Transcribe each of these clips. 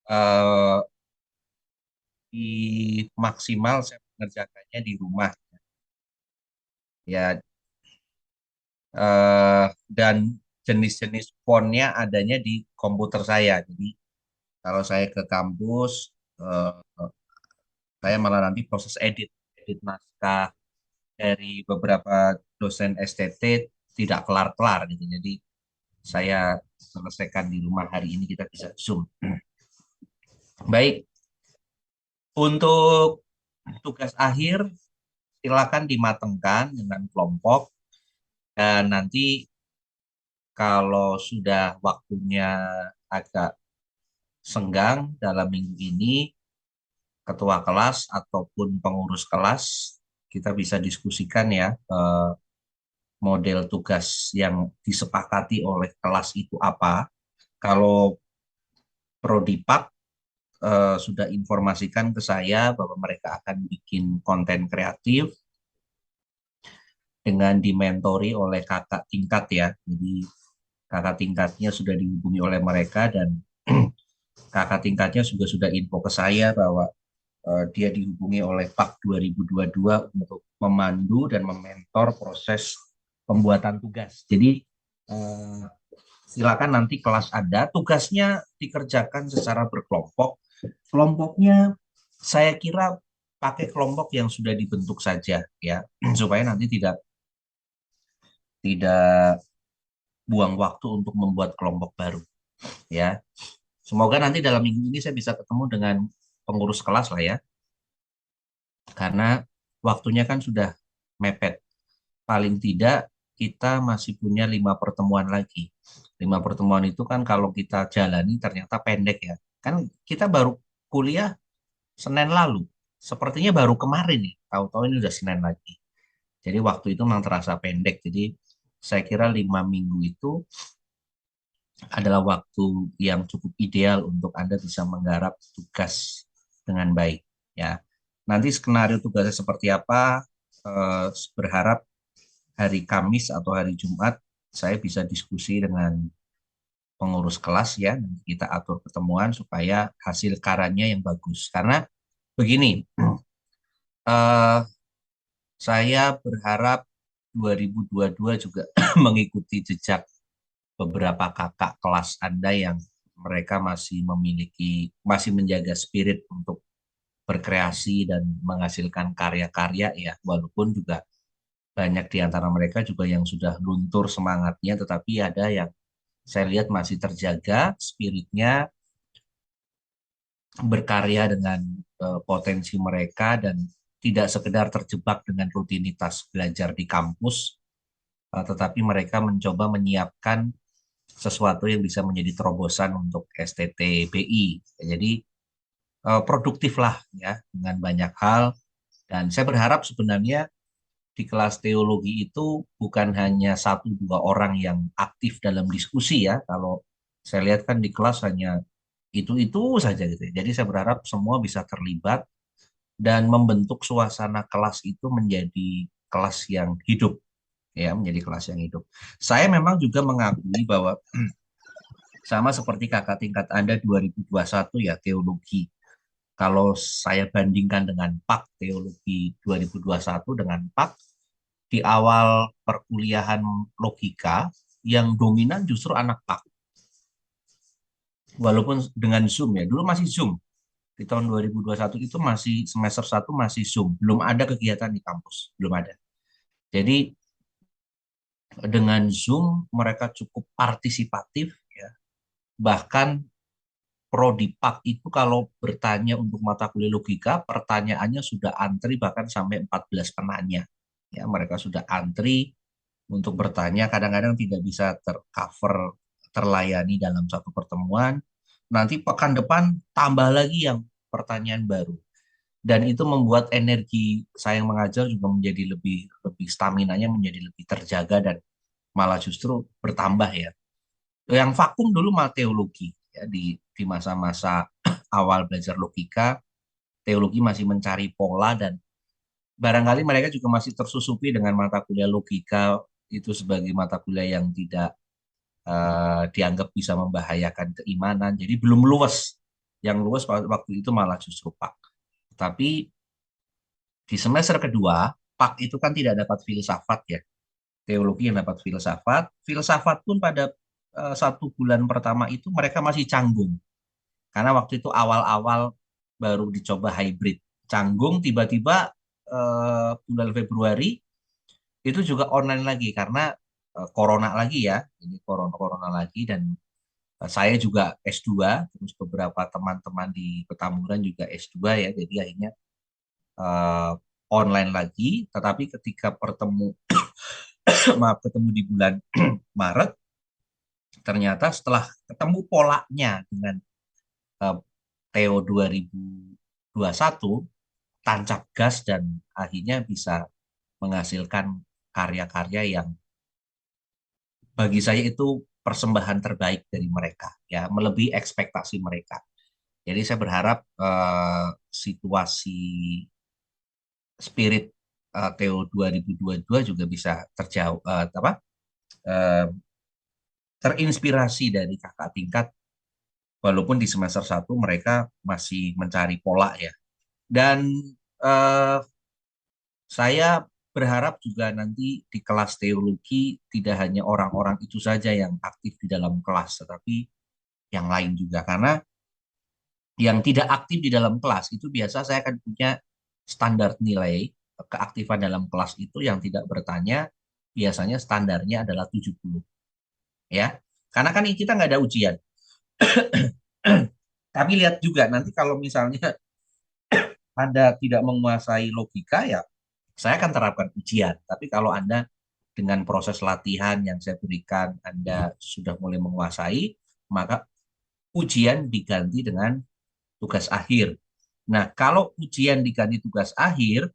eh, di maksimal saya mengerjakannya di rumah ya, dan jenis-jenis fontnya adanya di komputer saya. Jadi kalau saya ke kampus, eh, saya malah nanti proses edit naskah dari beberapa dosen STT tidak kelar-kelar gitu. Jadi saya selesaikan di rumah hari ini, kita bisa Zoom. Baik, untuk tugas akhir silakan dimatengkan dengan kelompok, dan nanti kalau sudah waktunya agak senggang dalam minggu ini, ketua kelas ataupun pengurus kelas kita bisa diskusikan ya, model tugas yang disepakati oleh kelas itu apa. Kalau Prodipak sudah informasikan ke saya bahwa mereka akan bikin konten kreatif dengan dimentori oleh kakak tingkat ya. Jadi kakak tingkatnya sudah dihubungi oleh mereka, dan kakak tingkatnya juga sudah info ke saya bahwa dia dihubungi oleh Pak 2022 untuk memandu dan mementor proses pembuatan tugas. Jadi eh, silakan nanti kelas ada, tugasnya dikerjakan secara berkelompok. Kelompoknya saya kira pakai kelompok yang sudah dibentuk saja ya, supaya nanti tidak tidak buang waktu untuk membuat kelompok baru ya. Semoga nanti dalam minggu ini saya bisa ketemu dengan pengurus kelas lah ya, karena waktunya kan sudah mepet. Paling tidak kita masih punya 5 pertemuan lagi. 5 pertemuan itu kan kalau kita jalani ternyata pendek ya. Kan kita baru kuliah Senin lalu. Sepertinya baru kemarin nih. Tahu-tahu ini udah Senin lagi. Jadi waktu itu memang terasa pendek. Jadi saya kira 5 minggu itu adalah waktu yang cukup ideal untuk Anda bisa menggarap tugas dengan baik. Ya, nanti skenario tugasnya seperti apa? Berharap hari Kamis atau hari Jumat saya bisa diskusi dengan pengurus kelas ya. Nanti kita atur pertemuan supaya hasil karanya yang bagus. Karena begini, eh, saya berharap 2022 juga mengikuti jejak beberapa kakak kelas Anda yang mereka masih menjaga spirit untuk berkreasi dan menghasilkan karya-karya ya, walaupun juga banyak di antara mereka juga yang sudah luntur semangatnya, tetapi ada yang saya lihat masih terjaga spiritnya, berkarya dengan potensi mereka, dan tidak sekedar terjebak dengan rutinitas belajar di kampus, tetapi mereka mencoba menyiapkan sesuatu yang bisa menjadi terobosan untuk STTBI. Jadi produktif lah ya dengan banyak hal, dan saya berharap sebenarnya di kelas teologi itu bukan hanya satu dua orang yang aktif dalam diskusi ya. Kalau saya lihat kan di kelas hanya itu saja gitu ya. Jadi saya berharap semua bisa terlibat dan membentuk suasana kelas itu menjadi kelas yang hidup ya, menjadi kelas yang hidup. Saya memang juga mengakui bahwa sama seperti kakak tingkat Anda 2021 ya, teologi. Kalau saya bandingkan dengan PAK teologi 2021 dengan PAK, di awal perkuliahan logika yang dominan justru anak PAK. Walaupun dengan Zoom ya, dulu masih Zoom. Di tahun 2021 itu masih semester 1 masih Zoom, belum ada kegiatan di kampus, belum ada. Jadi dengan Zoom mereka cukup partisipatif ya. Bahkan Prodipak itu kalau bertanya untuk mata kuliah logika, pertanyaannya sudah antri bahkan sampai 14 penanya. Ya, mereka sudah antri untuk bertanya, kadang-kadang tidak bisa tercover, terlayani dalam satu pertemuan. Nanti pekan depan tambah lagi yang pertanyaan baru. Dan itu membuat energi saya yang mengajar juga menjadi lebih lebih staminanya menjadi lebih terjaga, dan malah justru bertambah ya. Yang vakum dulu malah teologi ya, di masa-masa awal belajar logika, teologi masih mencari pola, dan barangkali mereka juga masih tersusupi dengan mata kuliah logika itu sebagai mata kuliah yang tidak dianggap bisa membahayakan keimanan. Jadi belum luwes Yang luas waktu itu malah justru PAK. Tapi di semester kedua, PAK itu kan tidak dapat filsafat ya. Teologi yang dapat filsafat. Filsafat pun pada 1 bulan pertama itu mereka masih canggung. Karena waktu itu awal-awal baru dicoba hybrid. Canggung tiba-tiba bulan Februari itu juga online lagi karena corona lagi ya. Ini corona lagi dan saya juga S2, terus beberapa teman-teman di Petamburan juga S2 ya. Jadi akhirnya eh, online lagi, tetapi ketika maaf ketemu di bulan Maret, ternyata setelah ketemu polanya dengan eh, Theo 2021, tancap gas dan akhirnya bisa menghasilkan karya-karya yang bagi saya itu persembahan terbaik dari mereka, ya melebihi ekspektasi mereka. Jadi saya berharap situasi spirit Theo 2022 juga bisa terjauh eh, terinspirasi dari kakak tingkat walaupun di semester 1 mereka masih mencari pola ya. Dan eh, saya berharap juga nanti di kelas teologi tidak hanya orang-orang itu saja yang aktif di dalam kelas, tetapi yang lain juga. Karena yang tidak aktif di dalam kelas itu biasa saya akan punya standar nilai keaktifan dalam kelas itu yang tidak bertanya biasanya standarnya adalah 70 ya. Karena kan kita nggak ada ujian. Tapi lihat juga nanti kalau misalnya Anda tidak menguasai logika ya saya akan terapkan ujian. Tapi kalau Anda dengan proses latihan yang saya berikan Anda sudah mulai menguasai, maka ujian diganti dengan tugas akhir. Nah, kalau ujian diganti tugas akhir,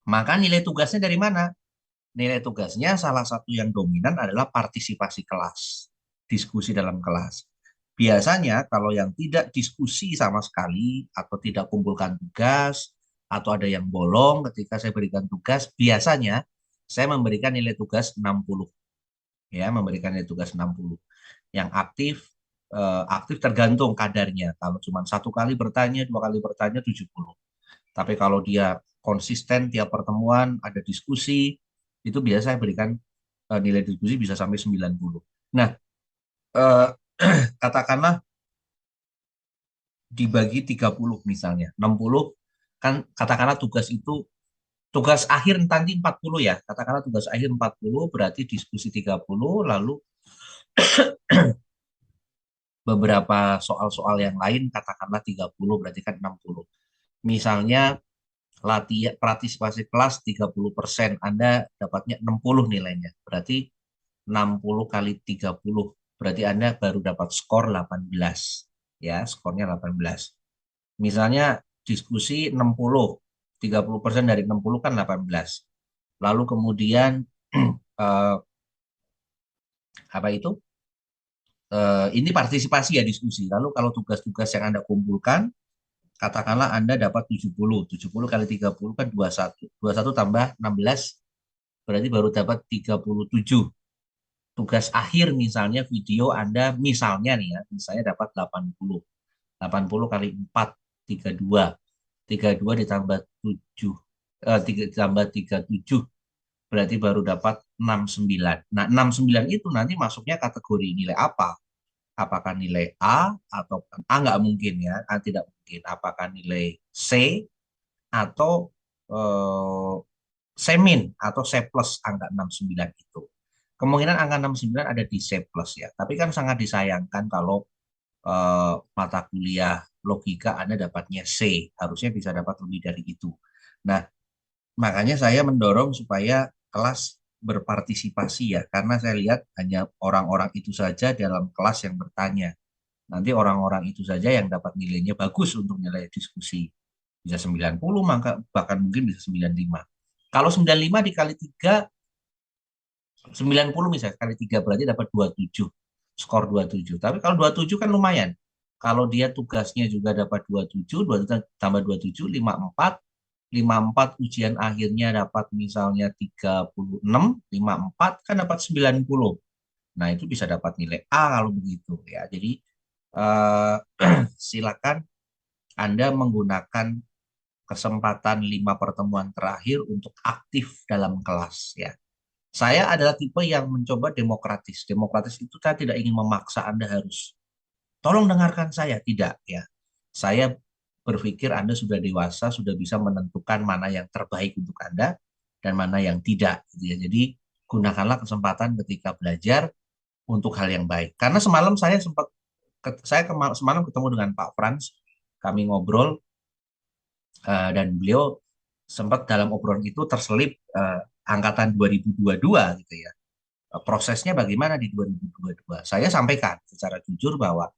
maka nilai tugasnya dari mana? Nilai tugasnya salah satu yang dominan adalah partisipasi kelas, diskusi dalam kelas. Biasanya kalau yang tidak diskusi sama sekali atau tidak kumpulkan tugas atau ada yang bolong ketika saya berikan tugas, biasanya saya memberikan nilai tugas 60 ya, memberikan nilai tugas 60. Yang aktif tergantung kadarnya. Kalau cuma 1 kali bertanya, 2 kali bertanya 70. Tapi kalau dia konsisten tiap pertemuan ada diskusi, itu biasa saya berikan nilai diskusi bisa sampai 90. Nah, eh, katakanlah dibagi 30 misalnya, 60 kan katakanlah tugas akhir nanti 40 ya. Katakanlah tugas akhir 40 berarti diskusi 30 lalu beberapa soal-soal yang lain katakanlah 30 berarti kan 60. Misalnya latihan partisipasi kelas 30%, Anda dapatnya 60 nilainya. Berarti 60 kali 30 berarti Anda baru dapat skor 18. Ya, skornya 18. Misalnya diskusi 60, 30% dari 60 kan 18. Lalu kemudian eh, apa itu? Ini partisipasi ya diskusi. Lalu kalau tugas-tugas yang Anda kumpulkan, katakanlah Anda dapat 70. 70 kali 30 kan 21. 21 tambah 16 berarti baru dapat 37. Tugas akhir misalnya video Anda misalnya nih ya, misalnya dapat 80. 80 kali 4, 32. 32 ditambah 7, 3, ditambah 37 berarti baru dapat 69. Nah, 69 itu nanti masuknya kategori nilai apa? Apakah nilai A atau A nggak mungkin ya, A tidak mungkin. Apakah nilai C atau eh, C min atau C plus angka 69 itu. Kemungkinan angka 69 ada di C plus ya, tapi kan sangat disayangkan kalau mata kuliah logika Anda dapatnya C, harusnya bisa dapat lebih dari itu. Nah, makanya saya mendorong supaya kelas berpartisipasi ya, karena saya lihat hanya orang-orang itu saja dalam kelas yang bertanya. Nanti orang-orang itu saja yang dapat nilainya bagus untuk nilai diskusi. Bisa 90, maka bahkan mungkin bisa 95. Kalau 95 dikali 3, 90 misalnya, kali 3 berarti dapat 27. Skor 27. Tapi kalau 27 kan lumayan. Kalau dia tugasnya juga dapat 27, 27 tambah 27, 54. 54 ujian akhirnya dapat misalnya 36, 54 kan dapat 90. Nah, itu bisa dapat nilai A kalau begitu ya. Jadi eh, silakan Anda menggunakan kesempatan 5 pertemuan terakhir untuk aktif dalam kelas ya. Saya adalah tipe yang mencoba demokratis. Demokratis itu saya tidak ingin memaksa Anda harus tolong dengarkan saya, tidak ya. Saya berpikir Anda sudah dewasa, sudah bisa menentukan mana yang terbaik untuk Anda dan mana yang tidak gitu ya. Jadi gunakanlah kesempatan ketika belajar untuk hal yang baik. Karena semalam saya sempat semalam ketemu dengan Pak Frans, kami ngobrol dan beliau sempat dalam obrolan itu terselip angkatan 2022 gitu ya. Prosesnya bagaimana di 2022? Saya sampaikan secara jujur bahwa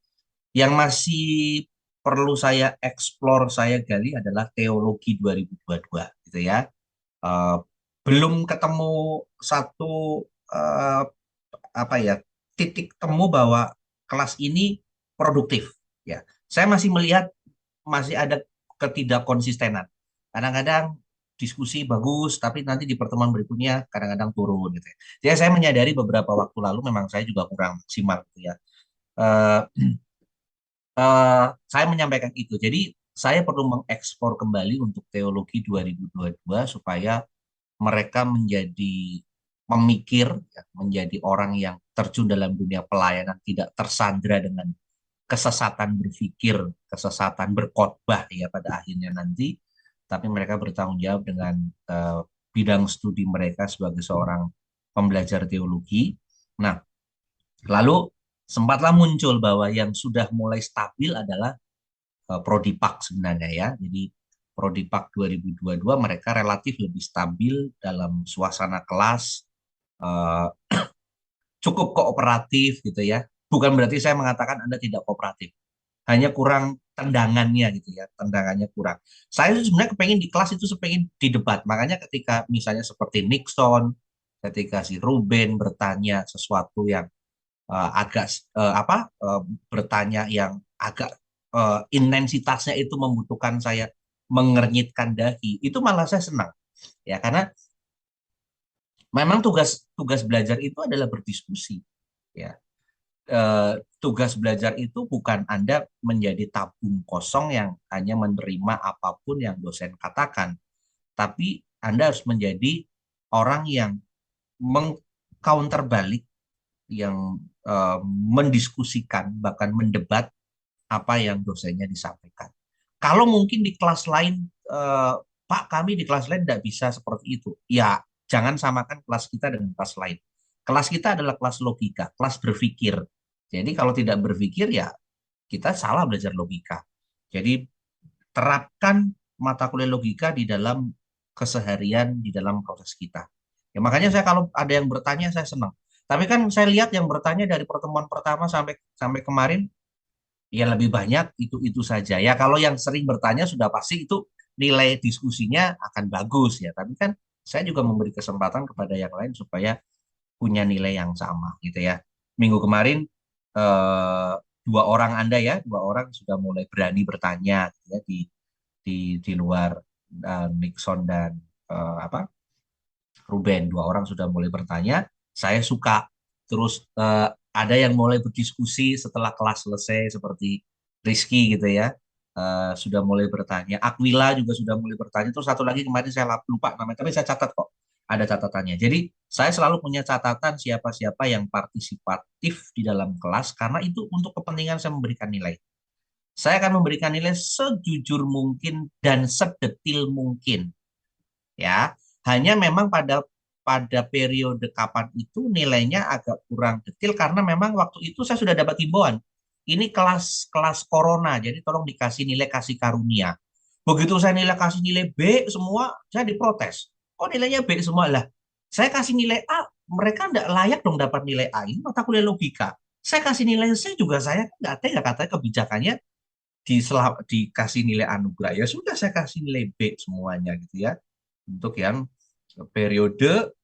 yang masih perlu saya eksplor, saya gali adalah teologi 2022 gitu ya. Eh, Belum ketemu satu eh, apa ya titik temu bahwa kelas ini produktif ya. Saya masih melihat masih ada ketidakkonsistenan. Kadang-kadang diskusi bagus, tapi nanti di pertemuan berikutnya kadang-kadang turun gitu ya. Jadi saya menyadari beberapa waktu lalu memang saya juga kurang maksimal gitu ya. Eh, saya menyampaikan itu. Jadi saya perlu mengekspor kembali untuk teologi 2022 supaya mereka menjadi pemikir, ya, menjadi orang yang terjun dalam dunia pelayanan, tidak tersandra dengan kesesatan berpikir, kesesatan berkhotbah ya pada akhirnya nanti, tapi mereka bertanggung jawab dengan bidang studi mereka sebagai seorang pembelajar teologi. Nah, lalu sempatlah muncul bahwa yang sudah mulai stabil adalah Prodipak sebenarnya ya. Jadi Prodipak 2022 mereka relatif lebih stabil dalam suasana kelas, eh, cukup kooperatif gitu ya. Bukan berarti saya mengatakan Anda tidak kooperatif, hanya kurang tendangannya gitu ya, tendangannya kurang. Saya sebenarnya kepengen di kelas itu kepengen di debat, makanya ketika misalnya seperti Nixon, ketika si Ruben bertanya sesuatu yang agak bertanya yang agak intensitasnya itu membutuhkan saya mengernyitkan dahi, itu malah saya senang ya karena memang tugas tugas belajar itu adalah berdiskusi ya. Tugas belajar itu bukan Anda menjadi tabung kosong yang hanya menerima apapun yang dosen katakan, tapi Anda harus menjadi orang yang mengcounter balik, yang mendiskusikan, bahkan mendebat apa yang dosennya disampaikan. Kalau mungkin di kelas lain, Pak, kami di kelas lain tidak bisa seperti itu. Ya, jangan samakan kelas kita dengan kelas lain. Kelas kita adalah kelas logika, kelas berpikir. Jadi kalau tidak berpikir ya kita salah belajar logika. Jadi terapkan mata kuliah logika di dalam keseharian, di dalam proses kita. Ya makanya saya kalau ada yang bertanya saya senang. Tapi kan saya lihat yang bertanya dari pertemuan pertama sampai sampai kemarin ya lebih banyak itu saja. Ya kalau yang sering bertanya sudah pasti itu nilai diskusinya akan bagus ya. Tapi kan saya juga memberi kesempatan kepada yang lain supaya punya nilai yang sama gitu ya. Minggu kemarin eh, 2 orang Anda ya, 2 orang sudah mulai berani bertanya gitu ya, di luar Nixon dan apa Ruben, 2 orang sudah mulai bertanya. Saya suka. Terus ada yang mulai berdiskusi setelah kelas selesai seperti Rizky gitu ya. Sudah mulai bertanya. Aquila juga sudah mulai bertanya. Terus satu lagi kemarin saya lupa namanya, tapi saya catat kok. Ada catatannya. Jadi saya selalu punya catatan siapa-siapa yang partisipatif di dalam kelas karena itu untuk kepentingan saya memberikan nilai. Saya akan memberikan nilai sejujur mungkin dan sedetil mungkin ya. Hanya memang pada pada periode kapan itu nilainya agak kurang detail karena memang waktu itu saya sudah dapat himbauan. Ini kelas corona, jadi tolong dikasih nilai kasih karunia. Begitu saya nilai kasih nilai B semua, saya diprotes. Kok nilainya B semua lah? Saya kasih nilai A, mereka tidak layak dong dapat nilai A. Ini mata kuliah logika. Saya kasih nilai C juga saya nggak tega katanya kebijakannya dikasih nilai anugerah. Ya sudah saya kasih nilai B semuanya gitu ya untuk yang periode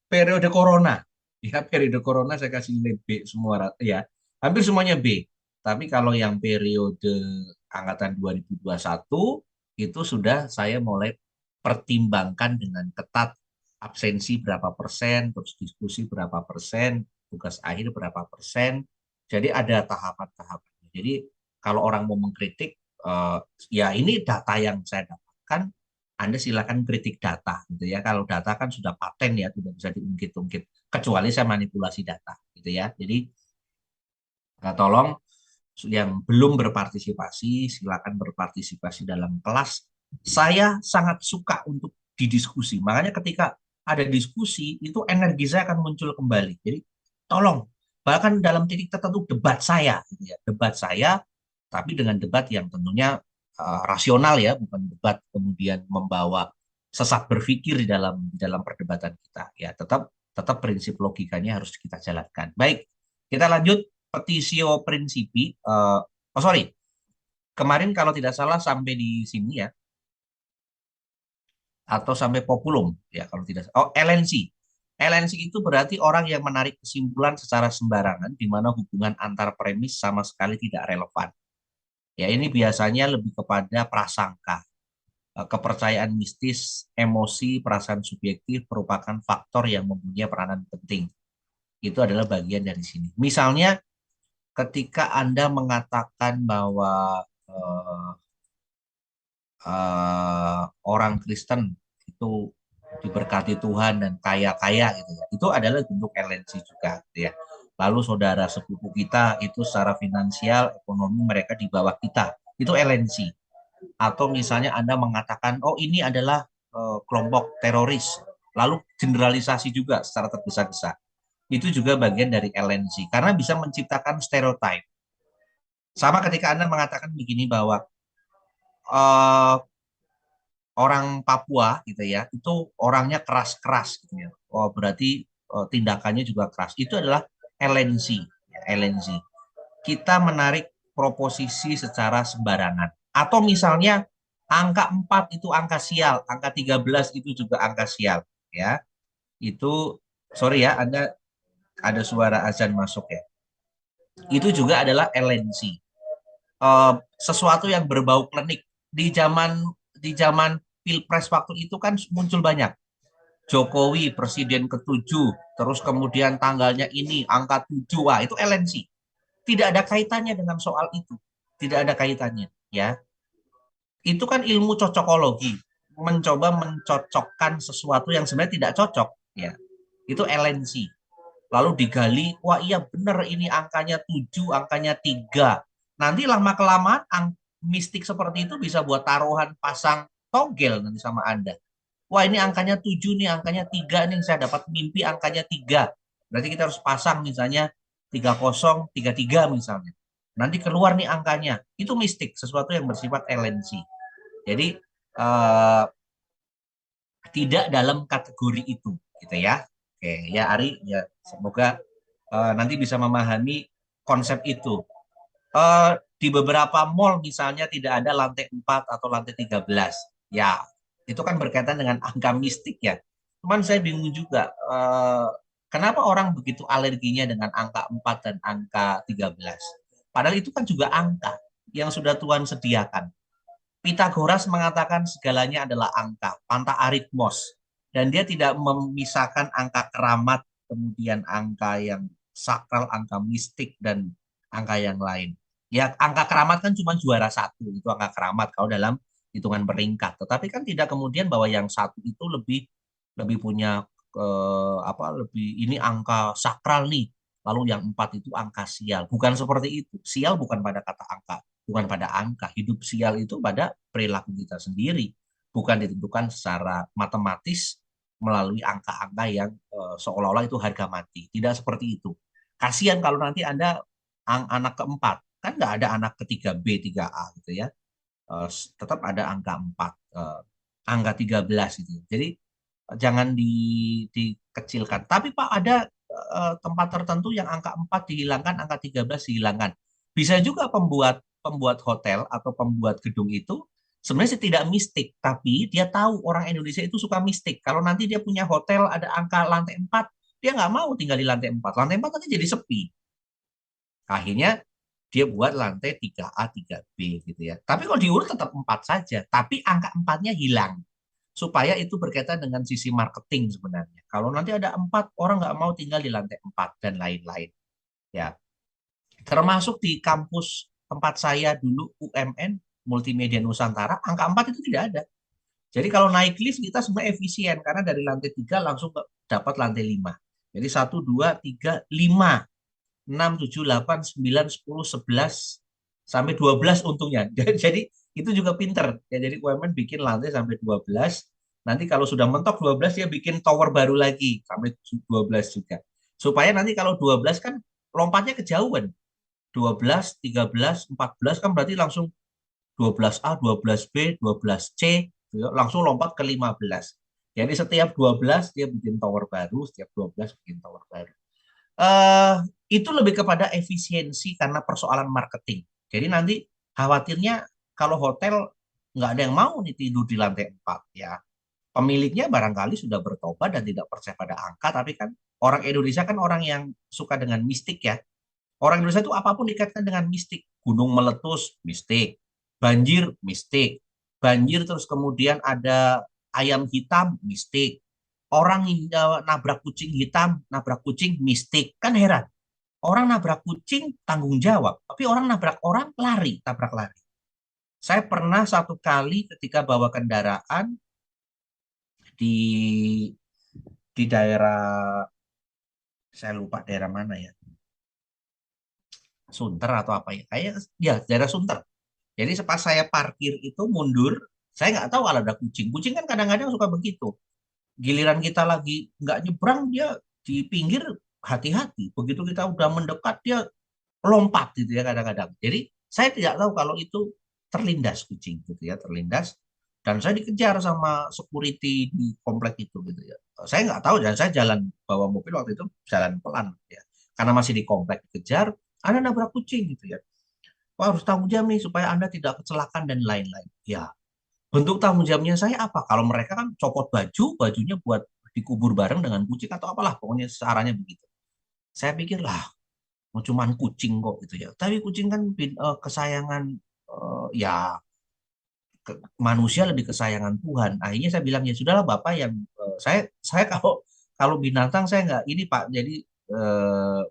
periode corona. Ya, periode corona saya kasih nilai B semua ya. Hampir semuanya B. Tapi kalau yang periode angkatan 2021 itu sudah saya mulai pertimbangkan dengan ketat absensi berapa persen, terus diskusi berapa persen, tugas akhir berapa persen. Jadi ada tahapan-tahapan. Jadi kalau orang mau mengkritik, ya ini data yang saya dapatkan, Anda silakan kritik data gitu ya. Kalau data kan sudah paten ya, tidak bisa diungkit-ungkit. Kecuali saya manipulasi data gitu ya. Jadi tolong yang belum berpartisipasi, silakan berpartisipasi dalam kelas. Saya sangat suka untuk didiskusi. Makanya ketika ada diskusi, itu energi saya akan muncul kembali. Jadi tolong, bahkan dalam titik tertentu debat saya, gitu ya. Debat saya, tapi dengan debat yang tentunya rasional ya, bukan debat kemudian membawa sesat berpikir di dalam perdebatan kita. Ya, tetap tetap prinsip logikanya harus kita jalankan. Baik, kita lanjut Petitio Principi. Oh sorry, kemarin kalau tidak salah sampai di sini ya, atau sampai Populum ya kalau tidak. Oh LNC. LNC itu berarti orang yang menarik kesimpulan secara sembarangan, di mana hubungan antar premis sama sekali tidak relevan. Ya ini biasanya lebih kepada prasangka. Kepercayaan mistis, emosi, perasaan subjektif merupakan faktor yang mempunyai peranan penting. Itu adalah bagian dari sini. Misalnya ketika Anda mengatakan bahwa orang Kristen itu diberkati Tuhan dan kaya-kaya gitu ya. Itu adalah bentuk LNC juga gitu ya. Lalu saudara sepupu kita itu secara finansial, ekonomi mereka di bawah kita. Itu LNC. Atau misalnya Anda mengatakan, oh ini adalah kelompok teroris. Lalu generalisasi juga secara tergesa-gesa. Itu juga bagian dari LNC. Karena bisa menciptakan stereotip. Sama ketika Anda mengatakan begini bahwa uh, orang Papua gitu ya, itu orangnya keras-keras gitu ya. Oh, berarti tindakannya juga keras. Itu adalah LNC, ya, LNC. Kita menarik proposisi secara sembarangan. Atau misalnya angka 4 itu angka sial, angka 13 itu juga angka sial, ya. Itu sorry ya, Anda ada suara azan masuk ya. Itu juga adalah LNC. Sesuatu yang berbau klinik di zaman pilpres waktu itu kan muncul banyak Jokowi presiden ketujuh, terus kemudian tanggalnya ini angka 7, wah itu LNC. Tidak ada kaitannya dengan soal itu, tidak ada kaitannya, ya. Itu kan ilmu cocokologi, mencoba mencocokkan sesuatu yang sebenarnya tidak cocok, ya. Itu LNC. Lalu digali, wah iya benar ini angkanya 7, angkanya 3. Nanti lama-kelamaan mistik seperti itu bisa buat taruhan pasang togel nanti sama Anda. Wah ini angkanya 7 nih, angkanya 3 nih, saya dapat mimpi angkanya 3. Berarti kita harus pasang misalnya 3033 misalnya. Nanti keluar nih angkanya. Itu mistik, sesuatu yang bersifat LNC. Jadi tidak dalam kategori itu gitu ya. Oke, ya Ari, ya semoga nanti bisa memahami konsep itu. Di beberapa mall misalnya tidak ada lantai 4 atau lantai 13. Ya, itu kan berkaitan dengan angka mistik ya. Cuman saya bingung juga, kenapa orang begitu alerginya dengan angka 4 dan angka 13. Padahal itu kan juga angka yang sudah Tuhan sediakan. Pitagoras mengatakan segalanya adalah angka, pantaaritmos. Dan dia tidak memisahkan angka keramat, kemudian angka yang sakral, angka mistik, dan angka yang lain. Ya, angka keramat kan cuma juara satu, itu angka keramat kalau dalam hitungan peringkat. Tetapi kan tidak kemudian bahwa yang satu itu lebih lebih punya lebih ini angka sakral nih. Lalu yang 4 itu angka sial. Bukan seperti itu. Sial bukan pada kata angka, bukan pada angka. Hidup sial itu pada perilaku kita sendiri, bukan ditentukan secara matematis melalui angka-angka yang seolah-olah itu harga mati. Tidak seperti itu. Kasihan kalau nanti Anda anak keempat, kan nggak ada anak ketiga B, 3A gitu ya. Tetap ada angka 4, angka 13 gitu. Jadi jangan dikecilkan. Tapi Pak ada tempat tertentu yang angka 4 dihilangkan, angka 13 dihilangkan. Bisa juga pembuat pembuat hotel atau pembuat gedung itu sebenarnya tidak mistik, tapi dia tahu orang Indonesia itu suka mistik. Kalau nanti dia punya hotel ada angka lantai 4, dia nggak mau tinggal di lantai 4. Lantai 4 nanti jadi sepi. Akhirnya dia buat lantai 3A, 3B gitu ya. Tapi kalau diurut tetap 4 saja, tapi angka 4-nya hilang. Supaya itu berkaitan dengan sisi marketing sebenarnya. Kalau nanti ada 4, orang nggak mau tinggal di lantai 4 dan lain-lain. Ya, termasuk di kampus tempat saya dulu UMN Multimedia Nusantara, angka 4 itu tidak ada. Jadi kalau naik lift kita sebenarnya efisien karena dari lantai 3 langsung dapat lantai 5. Jadi 1, 2, 3, 5, 6, 7, 8, 9, 10, 11 sampai 12 untungnya. Jadi itu juga pinter. Ya, jadi UMN bikin lantai sampai 12. Nanti kalau sudah mentok 12 dia bikin tower baru lagi sampai 12 juga. Supaya nanti kalau 12 kan lompatnya kejauhan. 12, 13, 14 kan berarti langsung 12A, 12B, 12C, langsung lompat ke 15. Jadi setiap 12 dia bikin tower baru, setiap 12 bikin tower baru. eh itu lebih kepada efisiensi karena persoalan marketing. Jadi nanti khawatirnya kalau hotel nggak ada yang mau nih tidur di lantai 4 ya. Pemiliknya barangkali sudah bertobat dan tidak percaya pada angka, tapi kan orang Indonesia kan orang yang suka dengan mistik ya. Orang Indonesia itu apapun dikaitkan dengan mistik. Gunung meletus, mistik. Banjir, mistik. Banjir terus kemudian ada ayam hitam, mistik. Orang nabrak kucing hitam, nabrak kucing, mistik. Kan heran. Orang nabrak kucing tanggung jawab, tapi orang nabrak orang lari, tabrak lari. Saya pernah satu kali ketika bawa kendaraan di daerah, saya lupa daerah mana ya, Sunter atau apa ya, kayak ya daerah Sunter. Jadi pas saya parkir itu mundur, saya nggak tahu kalau ada kucing. Kucing kan kadang-kadang suka begitu. Giliran kita lagi nggak nyebrang, dia di pinggir hati-hati. Begitu kita udah mendekat, dia lompat gitu ya kadang-kadang. Jadi saya tidak tahu kalau itu terlindas kucing gitu ya, terlindas. Dan saya dikejar sama security di komplek itu gitu ya. Saya nggak tahu dan saya jalan bawa mobil waktu itu jalan pelan ya. Karena masih di komplek dikejar, Anda nabrak kucing gitu ya. Wah, harus tanggung jawab nih supaya Anda tidak kecelakaan dan lain-lain. Ya, bentuk tanggung jawabnya saya apa? Kalau mereka kan copot baju, bajunya buat dikubur bareng dengan kucing atau apalah, pokoknya caranya begitu. Saya pikir lah, mau cuman kucing kok gitu ya. Tapi kucing kan kesayangan, ya manusia lebih kesayangan Tuhan. Akhirnya saya bilang ya sudahlah Bapak yang saya kalau kalau binatang saya nggak ini Pak. Jadi eh,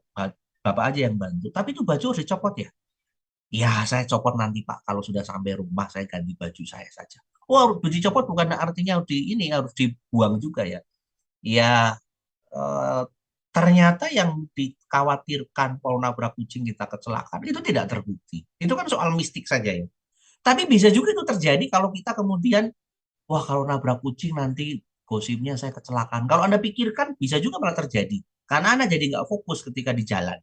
Bapak aja yang bantu. Tapi itu baju harus dicopot ya. Ya, saya copot nanti Pak. Kalau sudah sampai rumah, saya ganti baju saya saja. Oh, harus dicopot bukan artinya harus di ini harus dibuang juga ya. Ya, eh, ternyata yang dikhawatirkan kalau nabrak kucing kita kecelakaan itu tidak terbukti. Itu kan soal mistik saja ya. Tapi bisa juga itu terjadi kalau kita kemudian, wah kalau nabrak kucing nanti gosipnya saya kecelakaan. Kalau Anda pikirkan bisa juga malah terjadi. Karena Anda jadi nggak fokus ketika di jalan.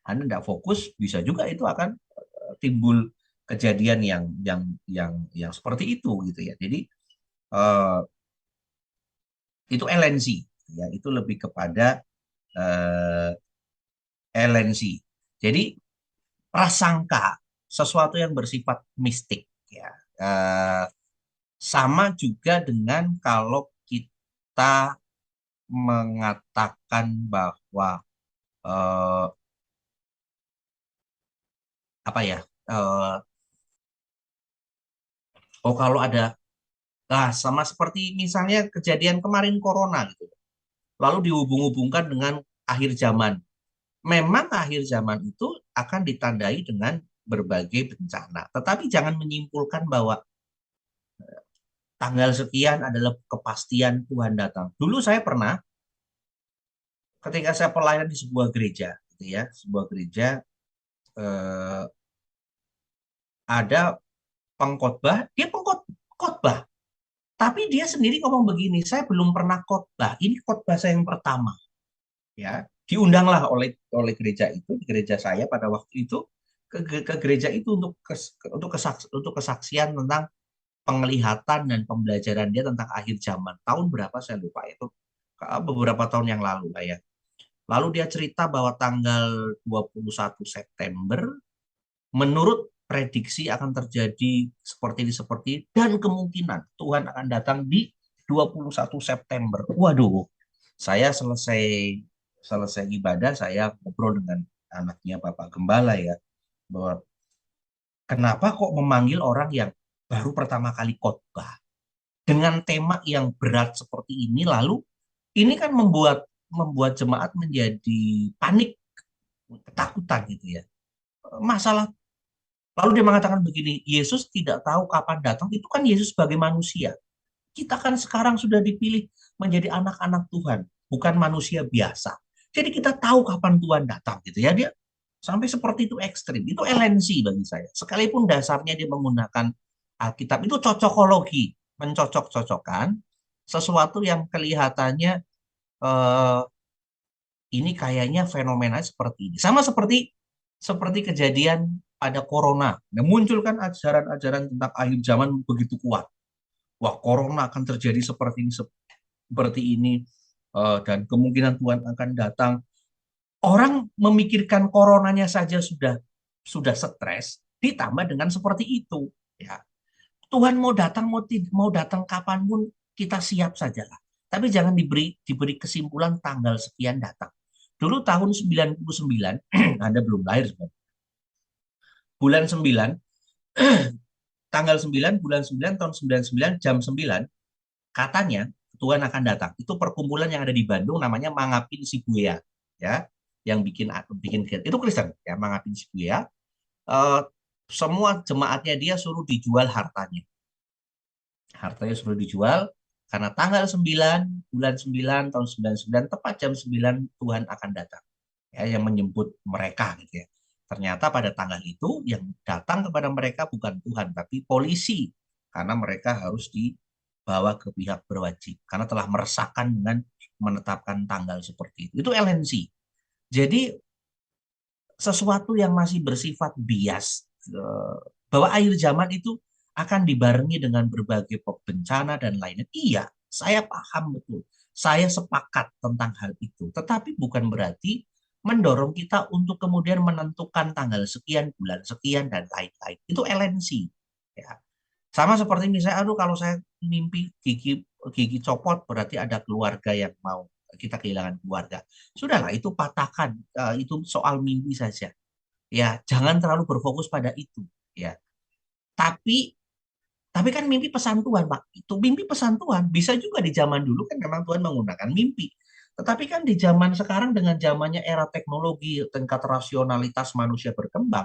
Anda nggak fokus, bisa juga itu akan timbul kejadian yang seperti itu gitu ya. Jadi eh, itu LNC ya, itu lebih kepada eh, LNC. Jadi prasangka sesuatu yang bersifat mistik ya. Eh, Sama juga dengan kalau kita mengatakan bahwa eh, apa ya? eh, oh kalau ada, sama seperti misalnya kejadian kemarin corona gitu. Lalu dihubung-hubungkan dengan akhir zaman. Memang akhir zaman itu akan ditandai dengan berbagai bencana. Tetapi jangan menyimpulkan bahwa tanggal sekian adalah kepastian Tuhan datang. Dulu saya pernah ketika saya pelayanan di sebuah gereja, gitu ya, sebuah gereja, eh, ada pengkhotbah, dia pengkhotbah, tapi dia sendiri ngomong begini, saya belum pernah khotbah, ini khotbah saya yang pertama, ya. Diundanglah oleh gereja itu, gereja saya pada waktu itu ke gereja itu untuk kesaksian tentang penglihatan dan pembelajaran dia tentang akhir zaman. Tahun berapa saya lupa itu, beberapa tahun yang lalu lah ya. Lalu dia cerita bahwa tanggal 21 September menurut prediksi akan terjadi seperti ini seperti ini, dan kemungkinan Tuhan akan datang di 21 September. Waduh, saya selesai selesai ibadah saya ngobrol dengan anaknya Bapak Gembala ya, bahwa kenapa kok memanggil orang yang baru pertama kali khotbah dengan tema yang berat seperti ini, lalu ini kan membuat membuat jemaat menjadi panik, ketakutan gitu ya. Masalah Lalu dia mengatakan begini, Yesus tidak tahu kapan datang, itu kan Yesus sebagai manusia. Kita kan sekarang sudah dipilih menjadi anak-anak Tuhan, bukan manusia biasa. Jadi kita tahu kapan Tuhan datang gitu ya. Dia sampai seperti itu ekstrim. Itu LNC bagi saya. Sekalipun dasarnya dia menggunakan Alkitab, itu cocokologi, mencocok-cocokkan sesuatu yang kelihatannya eh, ini kayaknya fenomena seperti ini. Sama seperti seperti kejadian pada corona. Nah, muncul kan ajaran-ajaran tentang akhir zaman begitu kuat. Wah, corona akan terjadi seperti ini dan kemungkinan Tuhan akan datang. Orang memikirkan coronanya saja sudah stres, ditambah dengan seperti itu. Ya, Tuhan mau datang kapanpun kita siap sajalah. Tapi jangan diberi kesimpulan tanggal sekian datang. Dulu tahun 99, Anda belum lahir sebenarnya. Bulan 9, tanggal 9 bulan 9 tahun 99 jam 9 katanya Tuhan akan datang. Itu perkumpulan yang ada di Bandung namanya Mangapin Sibuya, ya, yang bikin bikin itu Kristen ya, Mangapin Sibuya. Eh, semua jemaatnya dia suruh dijual hartanya. Hartanya suruh dijual karena tanggal 9 bulan 9 tahun 99 tepat jam 9 Tuhan akan datang. Ya, yang menyebut mereka gitu ya. Ternyata pada tanggal itu yang datang kepada mereka bukan Tuhan tapi polisi karena mereka harus dibawa ke pihak berwajib karena telah meresahkan dengan menetapkan tanggal seperti itu. Itu LNC. Jadi sesuatu yang masih bersifat bias bahwa akhir zaman itu akan dibarengi dengan berbagai bencana dan lainnya. Iya, saya paham betul. Saya sepakat tentang hal itu. Tetapi bukan berarti mendorong kita untuk kemudian menentukan tanggal sekian, bulan sekian, dan lain-lain. Itu LNC. Ya. Sama seperti misalnya, aduh kalau saya mimpi gigi gigi copot, berarti ada keluarga yang mau kita kehilangan keluarga. Sudahlah, itu patahkan. Itu soal mimpi saja. Ya, jangan terlalu berfokus pada itu. Ya, tapi kan mimpi pesan Tuhan, Pak. Itu mimpi pesan Tuhan. Bisa juga di zaman dulu kan memang Tuhan menggunakan mimpi. Tetapi kan di zaman sekarang dengan zamannya era teknologi, tingkat rasionalitas manusia berkembang,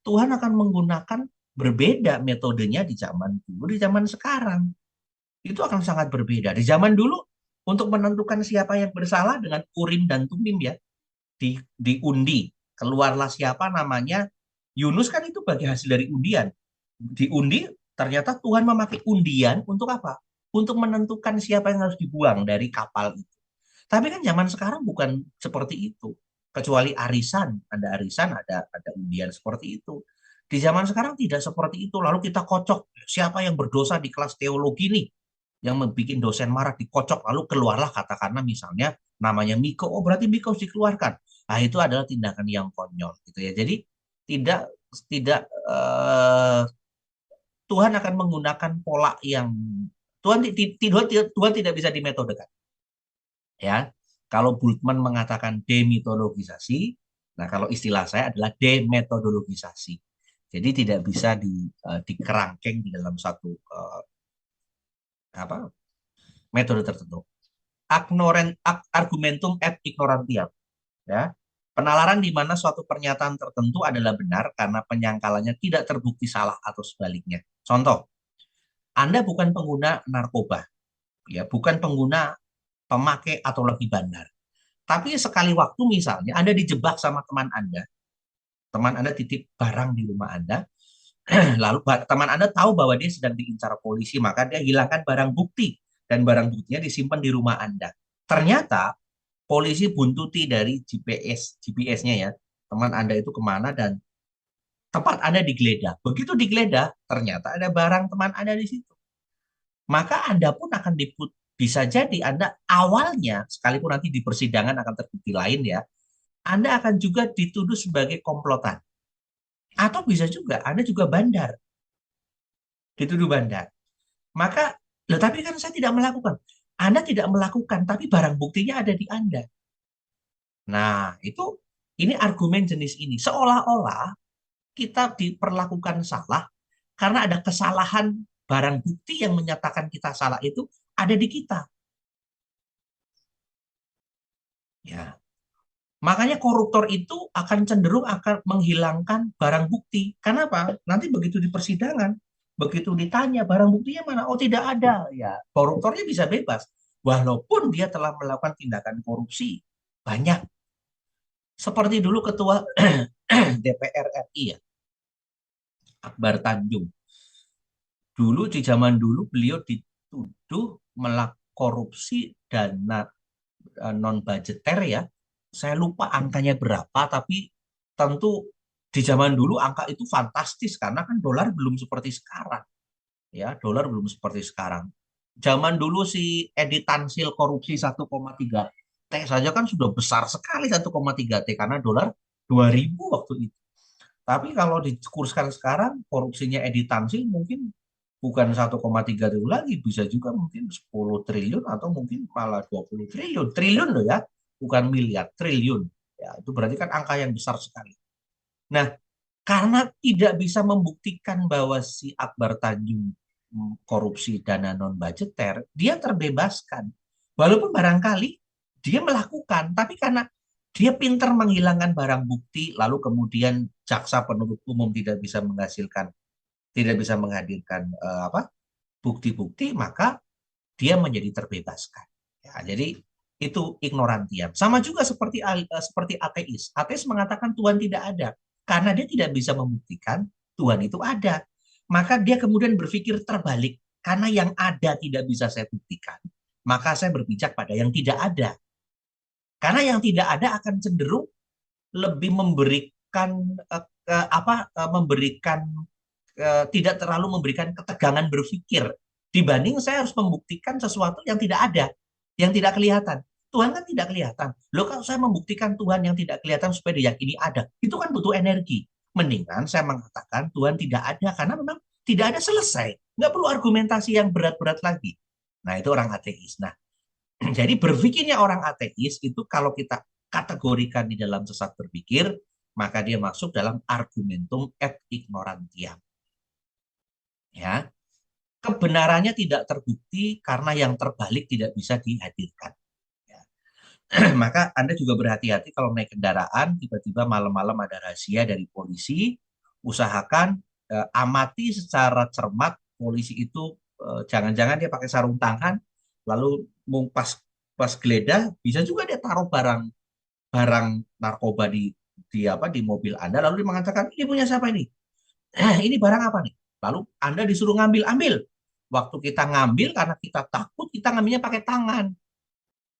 Tuhan akan menggunakan berbeda metodenya di zaman dulu, di zaman sekarang. Itu akan sangat berbeda. Di zaman dulu, untuk menentukan siapa yang bersalah dengan Urim dan Tumim ya, diundi. Keluarlah siapa namanya Yunus kan itu bagi hasil dari undian. Diundi, ternyata Tuhan memakai undian untuk apa? Untuk menentukan siapa yang harus dibuang dari kapal itu. Tapi kan zaman sekarang bukan seperti itu. Kecuali arisan, ada undian seperti itu. Di zaman sekarang tidak seperti itu. Lalu kita kocok siapa yang berdosa di kelas teologi nih, yang membuat dosen marah dikocok, lalu keluarlah katakanlah misalnya namanya Miko, oh berarti Miko harus dikeluarkan. Nah itu adalah tindakan yang konyol gitu ya. Jadi tidak tidak Tuhan akan menggunakan pola yang Tuhan tidak bisa dimetodekan. Ya, kalau Bultmann mengatakan demitologisasi, nah kalau istilah saya adalah demetodologisasi. Jadi tidak bisa dikerangkeng di dalam satu apa metode tertentu. Argumentum et ignorantiam, ya. Penalaran di mana suatu pernyataan tertentu adalah benar karena penyangkalannya tidak terbukti salah atau sebaliknya. Contoh, Anda bukan pengguna narkoba, ya, bukan pengguna pemakai atau lagi bandar. Tapi sekali waktu misalnya Anda dijebak sama teman Anda titip barang di rumah Anda, lalu teman Anda tahu bahwa dia sedang diincar polisi, maka dia hilangkan barang bukti dan barang buktinya disimpan di rumah Anda. Ternyata polisi buntuti dari GPS-nya ya, teman Anda itu kemana dan tempat Anda digeledah. Begitu digeledah, ternyata ada barang teman Anda di situ. Maka Anda pun akan bisa jadi Anda awalnya, sekalipun nanti di persidangan akan terbukti lain ya, Anda akan juga dituduh sebagai komplotan. Atau bisa juga Anda juga bandar, dituduh bandar. Maka, loh tapi kan saya tidak melakukan. Anda tidak melakukan, tapi barang buktinya ada di Anda. Nah, ini argumen jenis ini. Seolah-olah kita diperlakukan salah karena ada kesalahan barang bukti yang menyatakan kita salah itu ada di kita. Ya. Makanya koruptor itu akan cenderung akan menghilangkan barang bukti. Kenapa? Nanti begitu di persidangan, begitu ditanya barang buktinya mana? Oh, tidak ada. Ya, koruptornya bisa bebas. Walaupun dia telah melakukan tindakan korupsi. Banyak. Seperti dulu ketua DPR RI ya, Akbar Tanjung. Dulu di zaman dulu beliau dituduh melakukan korupsi dana non budgeter ya. Saya lupa angkanya berapa, tapi tentu di zaman dulu angka itu fantastis karena kan dolar belum seperti sekarang. Ya, dolar belum seperti sekarang. Zaman dulu si Edi Tansil korupsi 1,3 T saja kan sudah besar sekali 1,3 T karena dolar 2000 waktu itu. Tapi kalau dikurskan sekarang korupsinya Edi Tansil mungkin bukan 1,3 triliun lagi, bisa juga mungkin 10 triliun atau mungkin malah 20 triliun. Triliun loh ya, bukan miliar, triliun. Ya, itu berarti kan angka yang besar sekali. Nah, karena tidak bisa membuktikan bahwa si Akbar Tanjung korupsi dana non budgeter, dia terbebaskan. Walaupun barangkali dia melakukan, tapi karena dia pintar menghilangkan barang bukti, lalu kemudian jaksa penuntut umum tidak bisa menghadirkan apa bukti-bukti, maka dia menjadi terbebaskan. Ya, jadi itu ignorantiam. Sama juga seperti ateis. Ateis mengatakan Tuhan tidak ada karena dia tidak bisa membuktikan Tuhan itu ada. Maka dia kemudian berpikir terbalik. Karena yang ada tidak bisa saya buktikan, maka saya berpijak pada yang tidak ada. Karena yang tidak ada akan cenderung lebih memberikan memberikan tidak terlalu memberikan ketegangan berpikir dibanding saya harus membuktikan sesuatu yang tidak ada, yang tidak kelihatan. Tuhan kan tidak kelihatan. Loh, kalau saya membuktikan Tuhan yang tidak kelihatan supaya diyakini ada, itu kan butuh energi. Mendingan saya mengatakan Tuhan tidak ada karena memang tidak ada, selesai. Nggak perlu argumentasi yang berat-berat lagi. Nah, itu orang ateis. Nah, jadi berpikirnya orang ateis itu kalau kita kategorikan di dalam sesat berpikir, maka dia masuk dalam argumentum et ignorantiam. Ya, kebenarannya tidak terbukti karena yang terbalik tidak bisa dihadirkan. Ya. Maka Anda juga berhati-hati kalau naik kendaraan, tiba-tiba malam-malam ada rahasia dari polisi, usahakan amati secara cermat polisi itu jangan-jangan dia pakai sarung tangan, lalu pas geledah bisa juga dia taruh barang barang narkoba di mobil Anda, lalu dia mengatakan ini punya siapa ini? Ini barang apa nih? Lalu Anda disuruh ambil. Waktu kita ngambil karena kita takut, kita ngambilnya pakai tangan.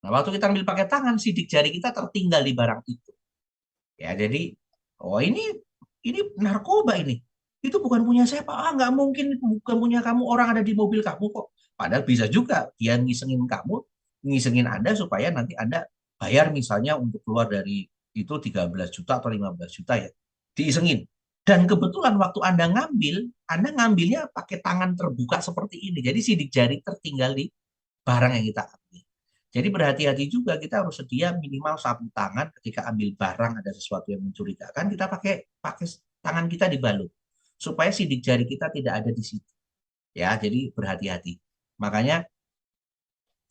Nah, waktu kita ambil pakai tangan, sidik jari kita tertinggal di barang itu. Ya, jadi, oh ini narkoba ini. Itu bukan punya siapa? Ah, nggak mungkin itu bukan punya kamu. Orang ada di mobil kamu kok. Padahal bisa juga dia ngisengin kamu, ngisengin Anda supaya nanti Anda bayar misalnya untuk keluar dari itu 13 juta atau 15 juta ya. Diisengin. Dan kebetulan waktu Anda ngambilnya pakai tangan terbuka seperti ini. Jadi sidik jari tertinggal di barang yang kita ambil. Jadi berhati-hati juga, kita harus sedia minimal sapu tangan ketika ambil barang ada sesuatu yang mencurigakan, kita pakai pakai tangan kita dibalut supaya sidik jari kita tidak ada di situ. Ya, jadi berhati-hati. Makanya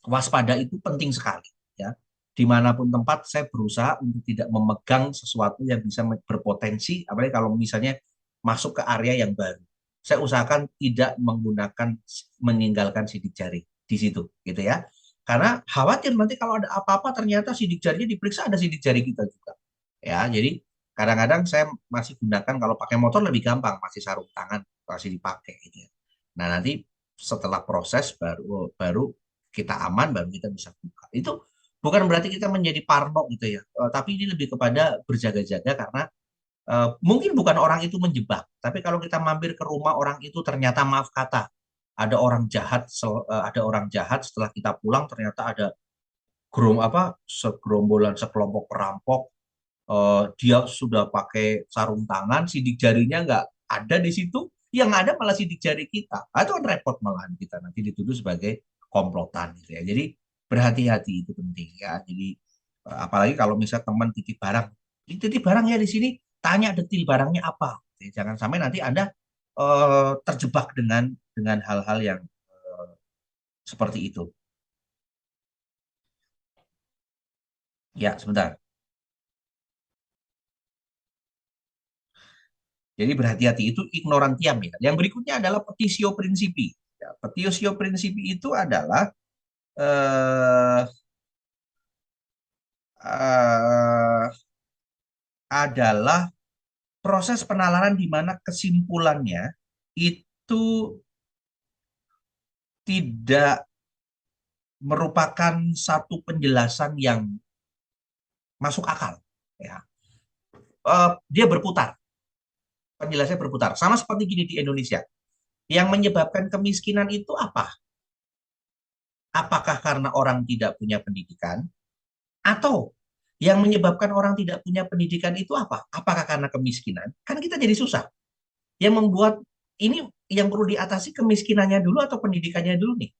waspada itu penting sekali. Ya, dimanapun tempat saya berusaha untuk tidak memegang sesuatu yang bisa berpotensi, apalagi kalau misalnya masuk ke area yang baru. Saya usahakan tidak menggunakan meninggalkan sidik jari di situ, gitu ya. Karena khawatir nanti kalau ada apa-apa ternyata sidik jarinya diperiksa ada sidik jari kita juga. Ya, jadi kadang-kadang saya masih gunakan kalau pakai motor lebih gampang, masih sarung tangan masih dipakai gitu ya. Nah, nanti setelah proses baru baru kita aman baru kita bisa buka. Itu bukan berarti kita menjadi parno gitu ya. Tapi ini lebih kepada berjaga-jaga karena mungkin bukan orang itu menjebak, tapi kalau kita mampir ke rumah orang itu ternyata maaf kata ada orang jahat setelah kita pulang ternyata ada segerombolan sekelompok perampok, dia sudah pakai sarung tangan, sidik jarinya nggak ada di situ, yang ada malah sidik jari kita. Nah, itu kan repot malahan kita nanti dituduh sebagai komplotan gitu ya. Jadi berhati-hati itu penting ya. Jadi apalagi kalau misalnya teman titip barang ya di sini, tanya detail barangnya apa. Jadi, jangan sampai nanti Anda terjebak dengan hal-hal yang seperti itu. Ya, sebentar. Jadi berhati-hati itu ignorantiam ya. Yang berikutnya adalah petitio principii. Ya, petitio principii itu adalah eh, eh, adalah proses penalaran di mana kesimpulannya itu tidak merupakan satu penjelasan yang masuk akal. Ya. Dia berputar, penjelasannya berputar. Sama seperti gini di Indonesia. Yang menyebabkan kemiskinan itu apa? Apakah karena orang tidak punya pendidikan? Atau yang menyebabkan orang tidak punya pendidikan itu apa? Apakah karena kemiskinan? Kan kita jadi susah. Yang membuat ini yang perlu diatasi kemiskinannya dulu atau pendidikannya dulu nih?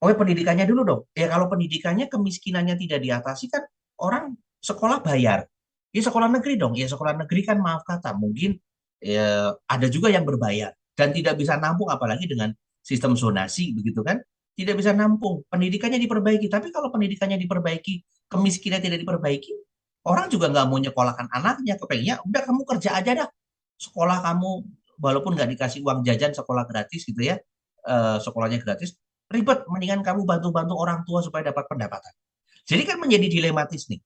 Oh, ya, pendidikannya dulu dong. Ya kalau pendidikannya kemiskinannya tidak diatasi kan orang sekolah bayar. Ya sekolah negeri dong. Ya sekolah negeri kan maaf kata mungkin ya, ada juga yang berbayar dan tidak bisa nampung apalagi dengan sistem zonasi begitu kan. Tidak bisa nampung. Pendidikannya diperbaiki. Tapi kalau pendidikannya diperbaiki, kemiskinan tidak diperbaiki, orang juga nggak mau nyekolahkan anaknya. Kepengennya udah kamu kerja aja dah. Sekolah kamu walaupun nggak dikasih uang jajan sekolah gratis gitu ya. Sekolahnya gratis ribet, mendingan kamu bantu-bantu orang tua supaya dapat pendapatan. Jadi kan menjadi dilematis nih.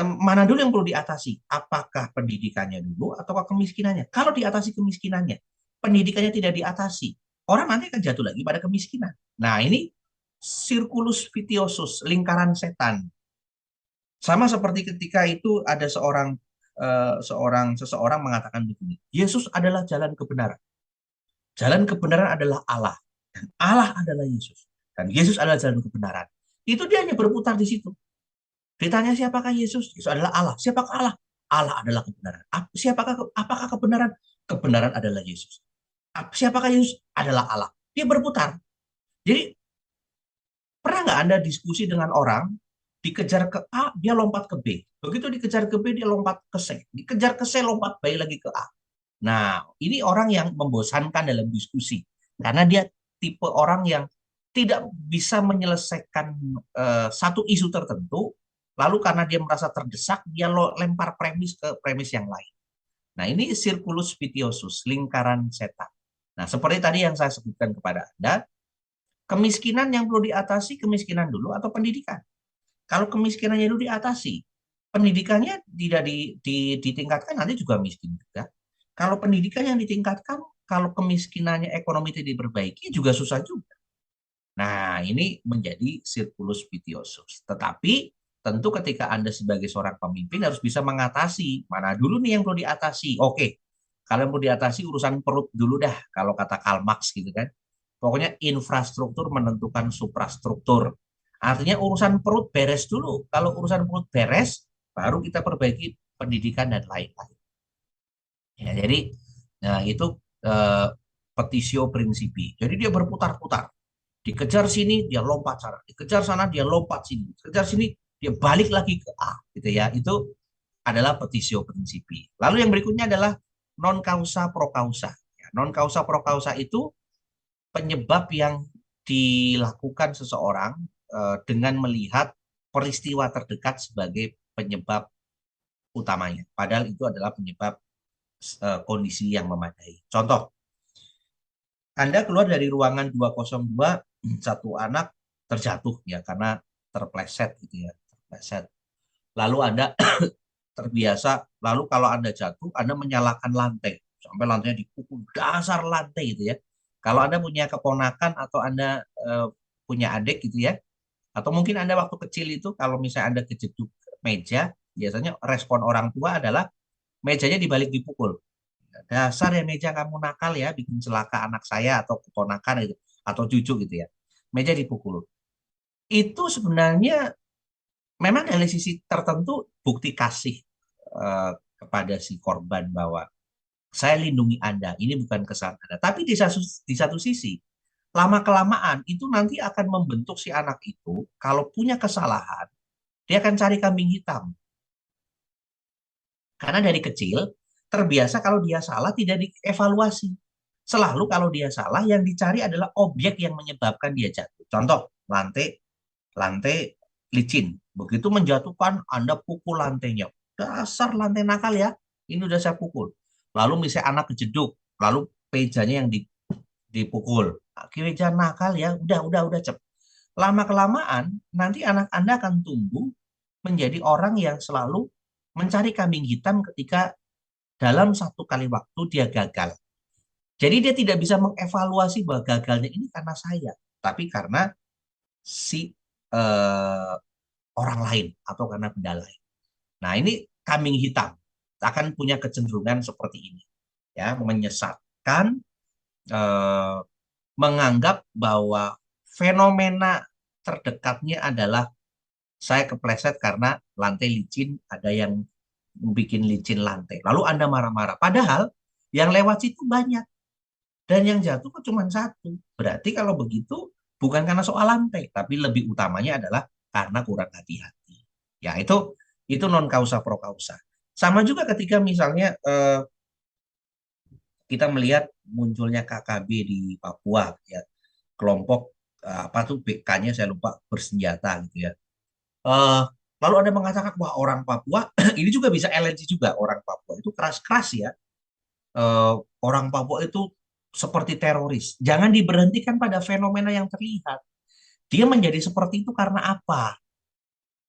Mana dulu yang perlu diatasi? Apakah pendidikannya dulu atau kemiskinannya? Kalau diatasi kemiskinannya, pendidikannya tidak diatasi, orang nanti akan jatuh lagi pada kemiskinan. Nah, ini circulus vitiosus, lingkaran setan. Sama seperti ketika itu ada seseorang mengatakan begini, Yesus adalah jalan kebenaran. Jalan kebenaran adalah Allah. Dan Allah adalah Yesus. Dan Yesus adalah jalan kebenaran. Itu dia hanya berputar di situ. Ditanya siapakah Yesus? Yesus adalah Allah. Siapakah Allah? Allah adalah kebenaran. Apakah kebenaran? Kebenaran adalah Yesus. Siapakah Yesus? Adalah Allah. Dia berputar. Jadi pernah nggak Anda diskusi dengan orang, dikejar ke A, dia lompat ke B. Begitu dikejar ke B, dia lompat ke C. Dikejar ke C, lompat balik lagi ke A. Nah, ini orang yang membosankan dalam diskusi. Karena dia tipe orang yang tidak bisa menyelesaikan satu isu tertentu, lalu karena dia merasa terdesak, dia lempar premis ke premis yang lain. Nah, ini circulus vitiosus, lingkaran setan. Nah, seperti tadi yang saya sebutkan kepada Anda, kemiskinan yang perlu diatasi, kemiskinan dulu atau pendidikan. Kalau kemiskinannya dulu diatasi, pendidikannya tidak ditingkatkan, nanti juga miskin juga. Kalau pendidikan yang ditingkatkan, kalau kemiskinannya ekonomi tidak diperbaiki, juga susah juga. Nah, ini menjadi circulus vitiosus. Tetapi tentu ketika Anda sebagai seorang pemimpin harus bisa mengatasi mana dulu nih yang perlu diatasi. Oke, kalau yang perlu diatasi urusan perut dulu dah, kalau kata Karl Marx gitu kan. Pokoknya infrastruktur menentukan suprastruktur. Artinya urusan perut beres dulu. Kalau urusan perut beres, baru kita perbaiki pendidikan dan lain-lain. Ya, jadi nah, itu eh, petitio principii. Jadi dia berputar-putar. Dikejar sini, dia lompat sana. Dikejar sana, dia lompat sini. Dikejar sini, dia balik lagi ke A. Gitu ya. Itu adalah petitio principii. Lalu yang berikutnya adalah non causa pro causa. Ya, non causa pro causa itu penyebab yang dilakukan seseorang dengan melihat peristiwa terdekat sebagai penyebab utamanya. Padahal itu adalah penyebab kondisi yang memadai. Contoh, Anda keluar dari ruangan 202, satu anak terjatuh ya karena terpleset gitu ya, terpleset. Lalu Anda terbiasa, lalu kalau Anda jatuh, Anda menyalakan lantai sampai lantainya dipukul dasar lantai gitu ya. Kalau Anda punya keponakan atau Anda punya adik gitu ya, atau mungkin Anda waktu kecil itu kalau misalnya Anda kejeduk meja, biasanya respon orang tua adalah mejanya dibalik dipukul. Dasar ya meja kamu nakal ya, bikin celaka anak saya atau keponakan itu atau cucu gitu ya. Meja dipukul. Itu sebenarnya memang dari sisi tertentu bukti kasih kepada si korban bahwa saya lindungi Anda, ini bukan kesalahan Anda. Tapi di satu sisi, lama-kelamaan itu nanti akan membentuk si anak itu, kalau punya kesalahan, dia akan cari kambing hitam. Karena dari kecil terbiasa kalau dia salah tidak dievaluasi. Selalu kalau dia salah yang dicari adalah objek yang menyebabkan dia jatuh. Contoh, lantai lantai licin. Begitu menjatuhkan Anda pukul lantainya. Dasar lantai nakal ya. ini udah saya pukul. Lalu misalnya anak kejeduk, lalu mejanya yang dipukul. Gereja nakal ya, udah cep. Lama kelamaan nanti anak Anda akan tumbuh menjadi orang yang selalu mencari kambing hitam ketika dalam satu kali waktu dia gagal. Jadi dia tidak bisa mengevaluasi bahwa gagalnya ini karena saya, tapi karena si eh, orang lain atau karena benda lain. Nah, ini kambing hitam akan punya kecenderungan seperti ini, ya, menyesatkan, eh, menganggap bahwa fenomena terdekatnya adalah saya kepleset karena lantai licin, ada yang bikin licin lantai. Lalu Anda marah-marah. Padahal yang lewat situ banyak dan yang jatuh kok cuma satu. Berarti kalau begitu bukan karena soal lantai, tapi lebih utamanya adalah karena kurang hati-hati. Ya, itu non kausa pro kausa. Sama juga ketika misalnya kita melihat munculnya KKB di Papua, ya, kelompok apa tuh BK-nya saya lupa, bersenjata gitu ya. Eh, Lalu ada mengatakan wah orang Papua ini juga bisa LNC juga, orang Papua itu keras-keras ya. Eh, Orang Papua itu seperti teroris. Jangan diberhentikan pada fenomena yang terlihat. Dia menjadi seperti itu karena apa?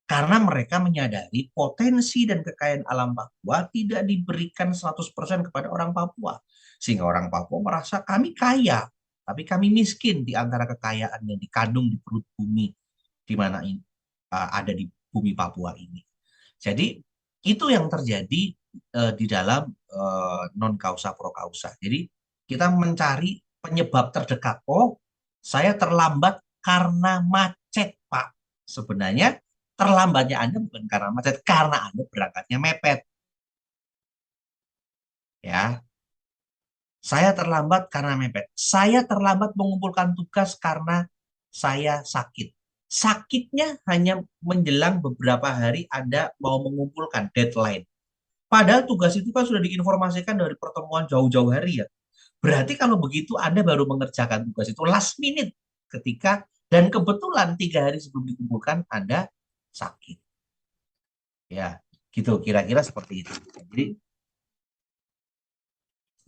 Karena mereka menyadari potensi dan kekayaan alam Papua tidak diberikan 100% kepada orang Papua. Sehingga orang Papua merasa kami kaya, tapi kami miskin di antara kekayaan yang dikandung di perut bumi di mana ada di bumi Papua ini. Jadi itu yang terjadi di dalam non kausa pro kausa. Jadi kita mencari penyebab terdekat. Oh, saya terlambat karena macet, Pak. Sebenarnya terlambatnya Anda bukan karena macet, karena Anda berangkatnya mepet. Ya, saya terlambat karena mepet. Saya terlambat mengumpulkan tugas karena saya sakit. Sakitnya hanya menjelang beberapa hari Anda mau mengumpulkan deadline. Padahal tugas itu kan sudah diinformasikan dari pertemuan jauh-jauh hari ya. Berarti kalau begitu Anda baru mengerjakan tugas itu last minute ketika dan kebetulan 3 hari sebelum dikumpulkan Anda sakit. Ya, gitu kira-kira seperti itu. Jadi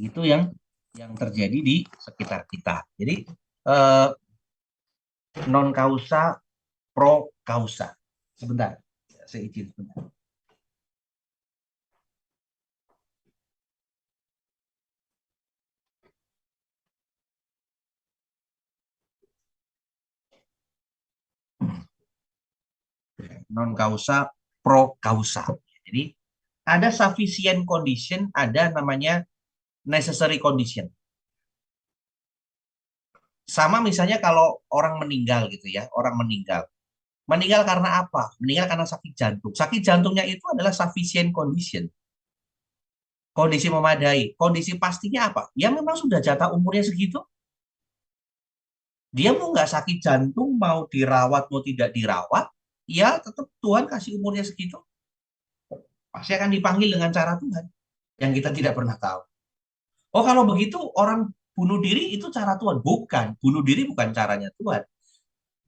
itu yang terjadi di sekitar kita. Jadi eh, non kausa pro kausa. Sebentar, saya izin sebentar. Non kausa pro kausa. Jadi ada sufficient condition, ada namanya necessary condition. Sama misalnya kalau orang meninggal gitu ya, orang meninggal. Meninggal karena apa? Meninggal karena sakit jantung. Sakit jantungnya itu adalah sufficient condition. Kondisi memadai. Kondisi pastinya apa? Ya memang sudah jatah umurnya segitu. Dia mau nggak sakit jantung, mau dirawat, mau tidak dirawat, ya tetap Tuhan kasih umurnya segitu. Pasti akan dipanggil dengan cara Tuhan yang kita tidak pernah tahu. Oh kalau begitu orang bunuh diri itu cara Tuhan. Bukan. Bunuh diri bukan caranya Tuhan.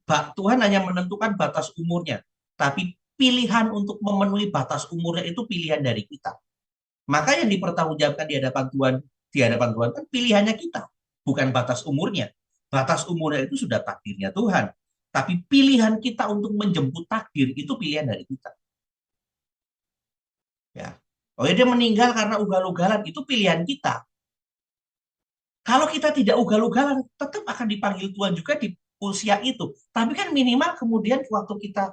Tuhan hanya menentukan batas umurnya. Tapi pilihan untuk memenuhi batas umurnya itu pilihan dari kita. Maka yang dipertanggungjawabkan di hadapan Tuhan kan pilihannya kita, bukan batas umurnya. Batas umurnya itu sudah takdirnya Tuhan. Tapi pilihan kita untuk menjemput takdir itu pilihan dari kita. Ya. Oh ya dia meninggal karena ugal-ugalan itu pilihan kita. Kalau kita tidak ugal-ugalan, tetap akan dipanggil Tuhan juga di usia itu. Tapi kan minimal kemudian waktu kita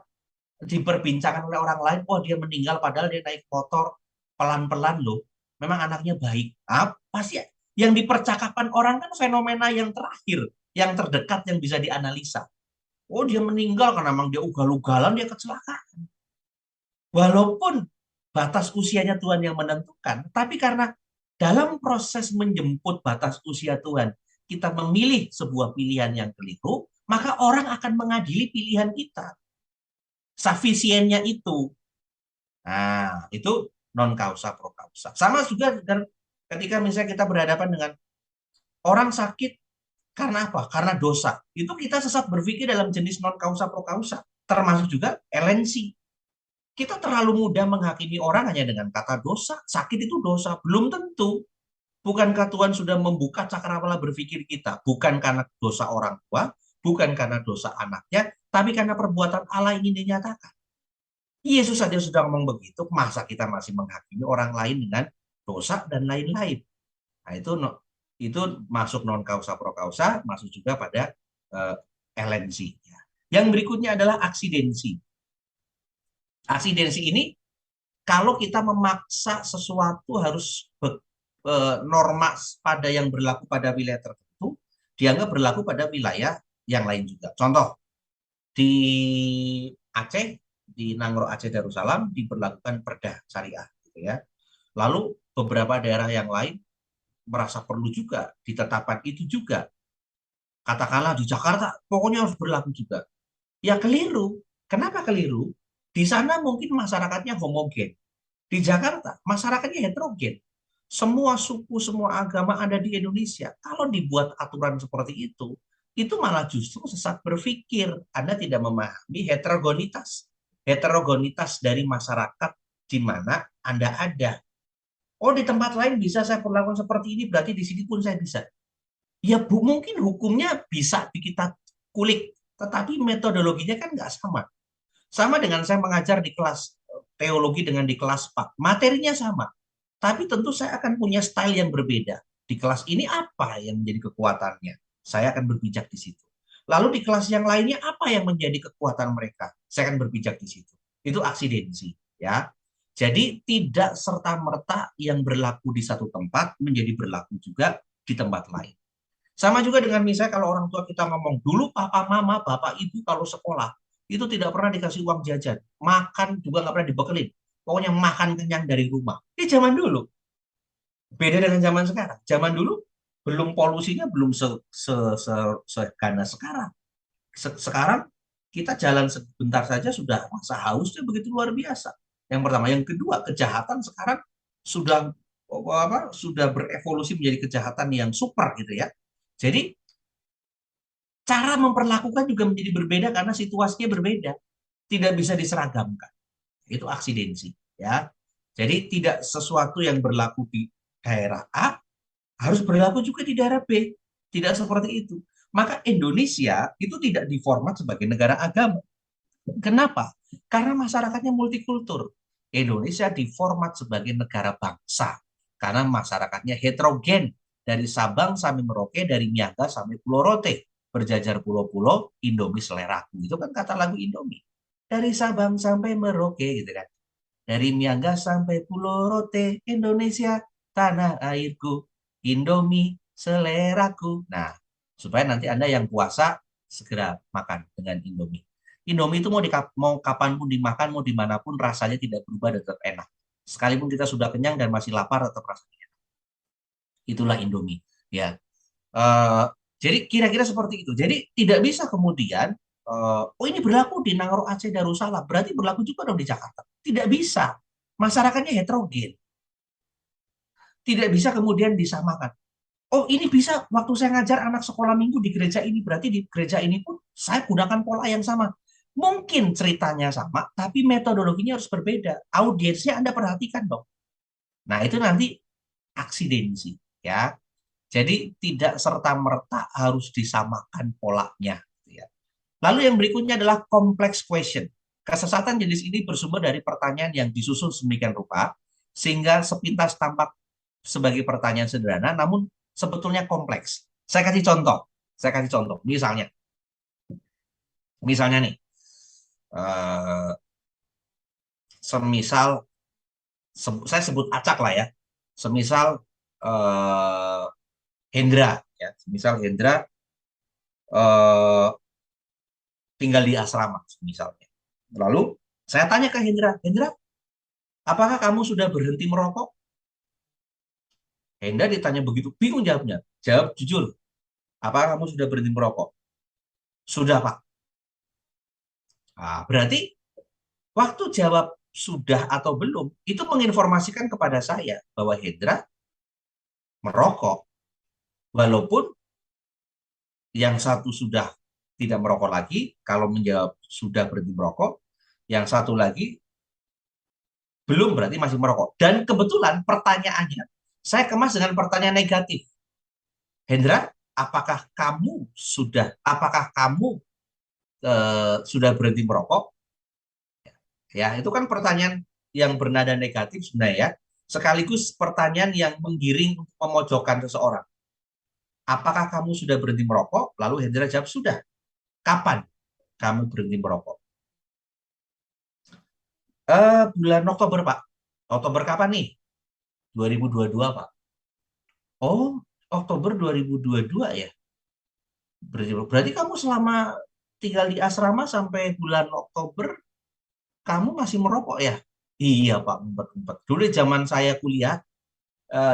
diperbincangkan oleh orang lain, oh dia meninggal padahal dia naik motor pelan-pelan loh. Memang anaknya baik. Apa sih yang dipercakapkan orang kan fenomena yang terakhir, yang terdekat yang bisa dianalisa. Oh dia meninggal karena memang dia ugal-ugalan, dia kecelakaan. Walaupun batas usianya Tuhan yang menentukan, tapi karena dalam proses menjemput batas usia Tuhan, kita memilih sebuah pilihan yang keliru, maka orang akan mengadili pilihan kita. Sufisiennya itu. Nah, itu non kausa pro kausa. Sama juga dengan ketika misalnya kita berhadapan dengan orang sakit karena apa? Karena dosa. Itu kita sesat berpikir dalam jenis non kausa pro kausa. Termasuk juga LNC. Kita terlalu mudah menghakimi orang hanya dengan kata dosa. Sakit itu dosa. Belum tentu. Bukankah Tuhan sudah membuka cakrawala berpikir kita? Bukan karena dosa orang tua, bukan karena dosa anaknya, tapi karena perbuatan Allah ingin dinyatakan. Yesus saja sudah ngomong begitu, masa kita masih menghakimi orang lain dengan dosa dan lain-lain? Nah, itu masuk non kausa pro kausa, masuk juga pada LNC. Yang berikutnya adalah aksidensi. Aksidensi ini kalau kita memaksa sesuatu harus norma pada yang berlaku pada wilayah tertentu, dianggap berlaku pada wilayah yang lain juga. Contoh, di Aceh, di Nangro Aceh Darussalam diberlakukan perda syariah, gitu ya. Lalu beberapa daerah yang lain merasa perlu juga ditetapkan itu juga. Katakanlah di Jakarta, pokoknya harus berlaku juga. Ya keliru. Kenapa keliru? Di sana mungkin masyarakatnya homogen. Di Jakarta, masyarakatnya heterogen. Semua suku, semua agama ada di Indonesia. Kalau dibuat aturan seperti itu malah justru sesat berpikir. Anda tidak memahami heterogenitas. Heterogenitas dari masyarakat di mana Anda ada. Oh, di tempat lain bisa saya perlakukan seperti ini, berarti di sini pun saya bisa. Ya, mungkin hukumnya bisa kita kulik, tetapi metodologinya kan nggak sama. Sama dengan saya mengajar di kelas teologi dengan di kelas Pak. Materinya sama. Tapi tentu saya akan punya style yang berbeda. Di kelas ini apa yang menjadi kekuatannya? Saya akan berpijak di situ. Lalu di kelas yang lainnya apa yang menjadi kekuatan mereka? Saya akan berpijak di situ. Itu aksidensi, ya. Jadi tidak serta-merta yang berlaku di satu tempat menjadi berlaku juga di tempat lain. Sama juga dengan misalnya kalau orang tua kita ngomong, dulu papa, mama, bapak, ibu kalau sekolah, itu tidak pernah dikasih uang jajan. Makan juga nggak pernah dibekelin. Pokoknya makan kenyang dari rumah. Ini zaman dulu. Beda dengan zaman sekarang. Zaman dulu belum polusinya belum seganas sekarang. Sekarang kita jalan sebentar saja sudah rasa hausnya begitu luar biasa. Yang pertama, yang kedua, kejahatan sekarang sudah sudah berevolusi menjadi kejahatan yang super gitu ya. Jadi cara memperlakukan juga menjadi berbeda karena situasinya berbeda, tidak bisa diseragamkan. Itu aksidensi, ya. Jadi tidak sesuatu yang berlaku di daerah A harus berlaku juga di daerah B. Tidak seperti itu. Maka Indonesia itu tidak diformat sebagai negara agama. Kenapa? Karena masyarakatnya multikultur. Indonesia diformat sebagai negara bangsa karena masyarakatnya heterogen dari Sabang sampai Merauke, dari Niaga sampai Pulau Rote, berjajar pulau-pulau, Indomie seleraku. Itu kan kata lagu Indomie. Dari Sabang sampai Merauke gitu kan. Dari Niaga sampai Pulau Rote, Indonesia tanah airku, Indomie seleraku. Nah, supaya nanti Anda yang puasa segera makan dengan Indomie. Indomie itu mau kapanpun dimakan, mau dimanapun rasanya tidak berubah dan tetap enak. Sekalipun kita sudah kenyang dan masih lapar, tetap rasanya enak. Itulah Indomie. Ya, uh, jadi kira-kira seperti itu. Jadi tidak bisa kemudian, oh ini berlaku di Nangro Aceh Darussalam, berarti berlaku juga dong di Jakarta. Tidak bisa. Masyarakatnya heterogen. Tidak bisa kemudian disamakan. Oh ini bisa waktu saya ngajar anak sekolah minggu di gereja ini, berarti di gereja ini pun saya gunakan pola yang sama. Mungkin ceritanya sama, tapi metodologinya harus berbeda. Audiensnya Anda perhatikan dong. Nah itu nanti aksidensi, ya. Jadi tidak serta-merta harus disamakan polanya. Ya. Lalu yang berikutnya adalah complex question. Kesesatan jenis ini bersumber dari pertanyaan yang disusun sedemikian rupa, sehingga sepintas tampak sebagai pertanyaan sederhana, namun sebetulnya kompleks. Saya kasih contoh. Misalnya nih, eh, semisal, saya sebut acak lah ya. Semisal Hendra, ya. Semisal Hendra eh, tinggal di asrama, misalnya. Lalu saya tanya ke Hendra, Hendra, apakah kamu sudah berhenti merokok? Hendra ditanya begitu, bingung jawabnya. Jawab jujur, apakah kamu sudah berhenti merokok? Sudah, Pak. Nah, berarti waktu jawab sudah atau belum, itu menginformasikan kepada saya bahwa Hendra merokok. Walaupun yang satu sudah tidak merokok lagi, kalau menjawab sudah berhenti merokok, yang satu lagi Belum, berarti masih merokok. Dan kebetulan pertanyaannya, saya kemas dengan pertanyaan negatif. Hendra, apakah kamu sudah berhenti merokok? Ya, itu kan pertanyaan yang bernada negatif sebenarnya ya. Sekaligus pertanyaan yang menggiring untuk memojokkan seseorang. Apakah kamu sudah berhenti merokok? Lalu Hendra jawab, sudah. Kapan kamu berhenti merokok? Bulan Oktober, Pak. Oktober kapan nih? 2022, Pak. Oh, Oktober 2022 ya. Berarti kamu selama tinggal di asrama sampai bulan Oktober, kamu masih merokok ya? Iya, Pak, ngumpet-ngumpet. Dulu zaman saya kuliah,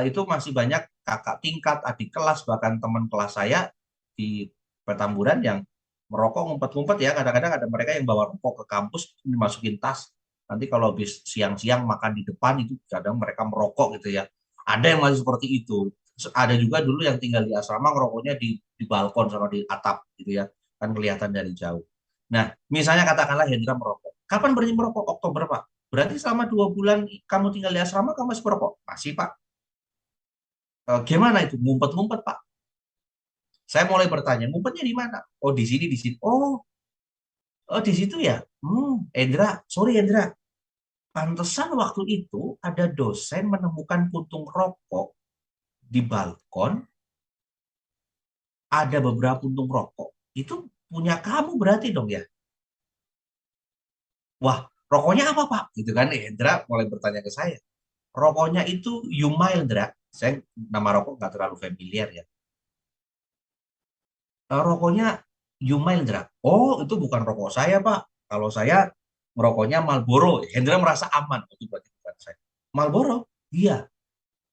itu masih banyak kakak tingkat, adik kelas, bahkan teman kelas saya di Petamburan yang merokok ngumpet-ngumpet ya. Kadang-kadang ada mereka yang bawa rokok ke kampus, dimasukin tas. Nanti kalau habis siang-siang makan di depan itu kadang mereka merokok gitu ya. Ada yang masih seperti itu. Ada juga dulu yang tinggal di asrama ngerokoknya di balkon sama di atap gitu ya. Kan kelihatan dari jauh. Nah, misalnya katakanlah Hendra merokok. Kapan berhenti merokok? Oktober, Pak. Berarti selama 2 bulan kamu tinggal di asrama, kamu masih merokok? Masih, Pak. Gimana itu? Ngumpet-ngumpet, Pak. Saya mulai bertanya, ngumpetnya di mana? Oh, di sini, di sini. Oh, di situ ya? Endra, sorry Endra. Pantesan waktu itu ada dosen menemukan puntung rokok di balkon, ada beberapa puntung rokok. Itu punya kamu berarti dong ya? Wah, rokoknya apa, Pak? Gitu kan, Endra mulai bertanya ke saya. Rokoknya itu Yumail, Endra. Saya nama rokok nggak terlalu familiar ya. Rokoknya Yumail, Hendra. Oh, itu bukan rokok saya, Pak. Kalau saya merokoknya Marlboro. Hendra merasa aman. Oh, itu berarti bukan saya. Marlboro? Iya.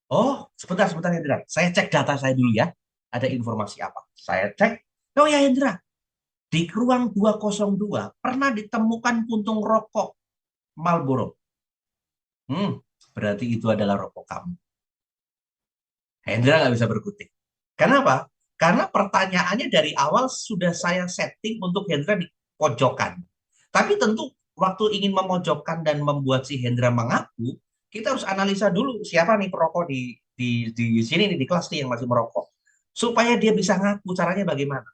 Oh, sebentar, sebentar, Hendra. Saya cek data saya dulu ya. Ada informasi apa? Saya cek. Oh ya, Hendra. Di ruang 202 pernah ditemukan puntung rokok Marlboro. Hmm, berarti itu adalah rokok kamu. Hendra nggak bisa berkutik. Kenapa? Karena pertanyaannya dari awal sudah saya setting untuk Hendra di pojokan. Tapi tentu waktu ingin memojokkan dan membuat si Hendra mengaku, kita harus analisa dulu siapa nih perokok di sini nih di kelas nih yang masih merokok. Supaya dia bisa ngaku caranya bagaimana.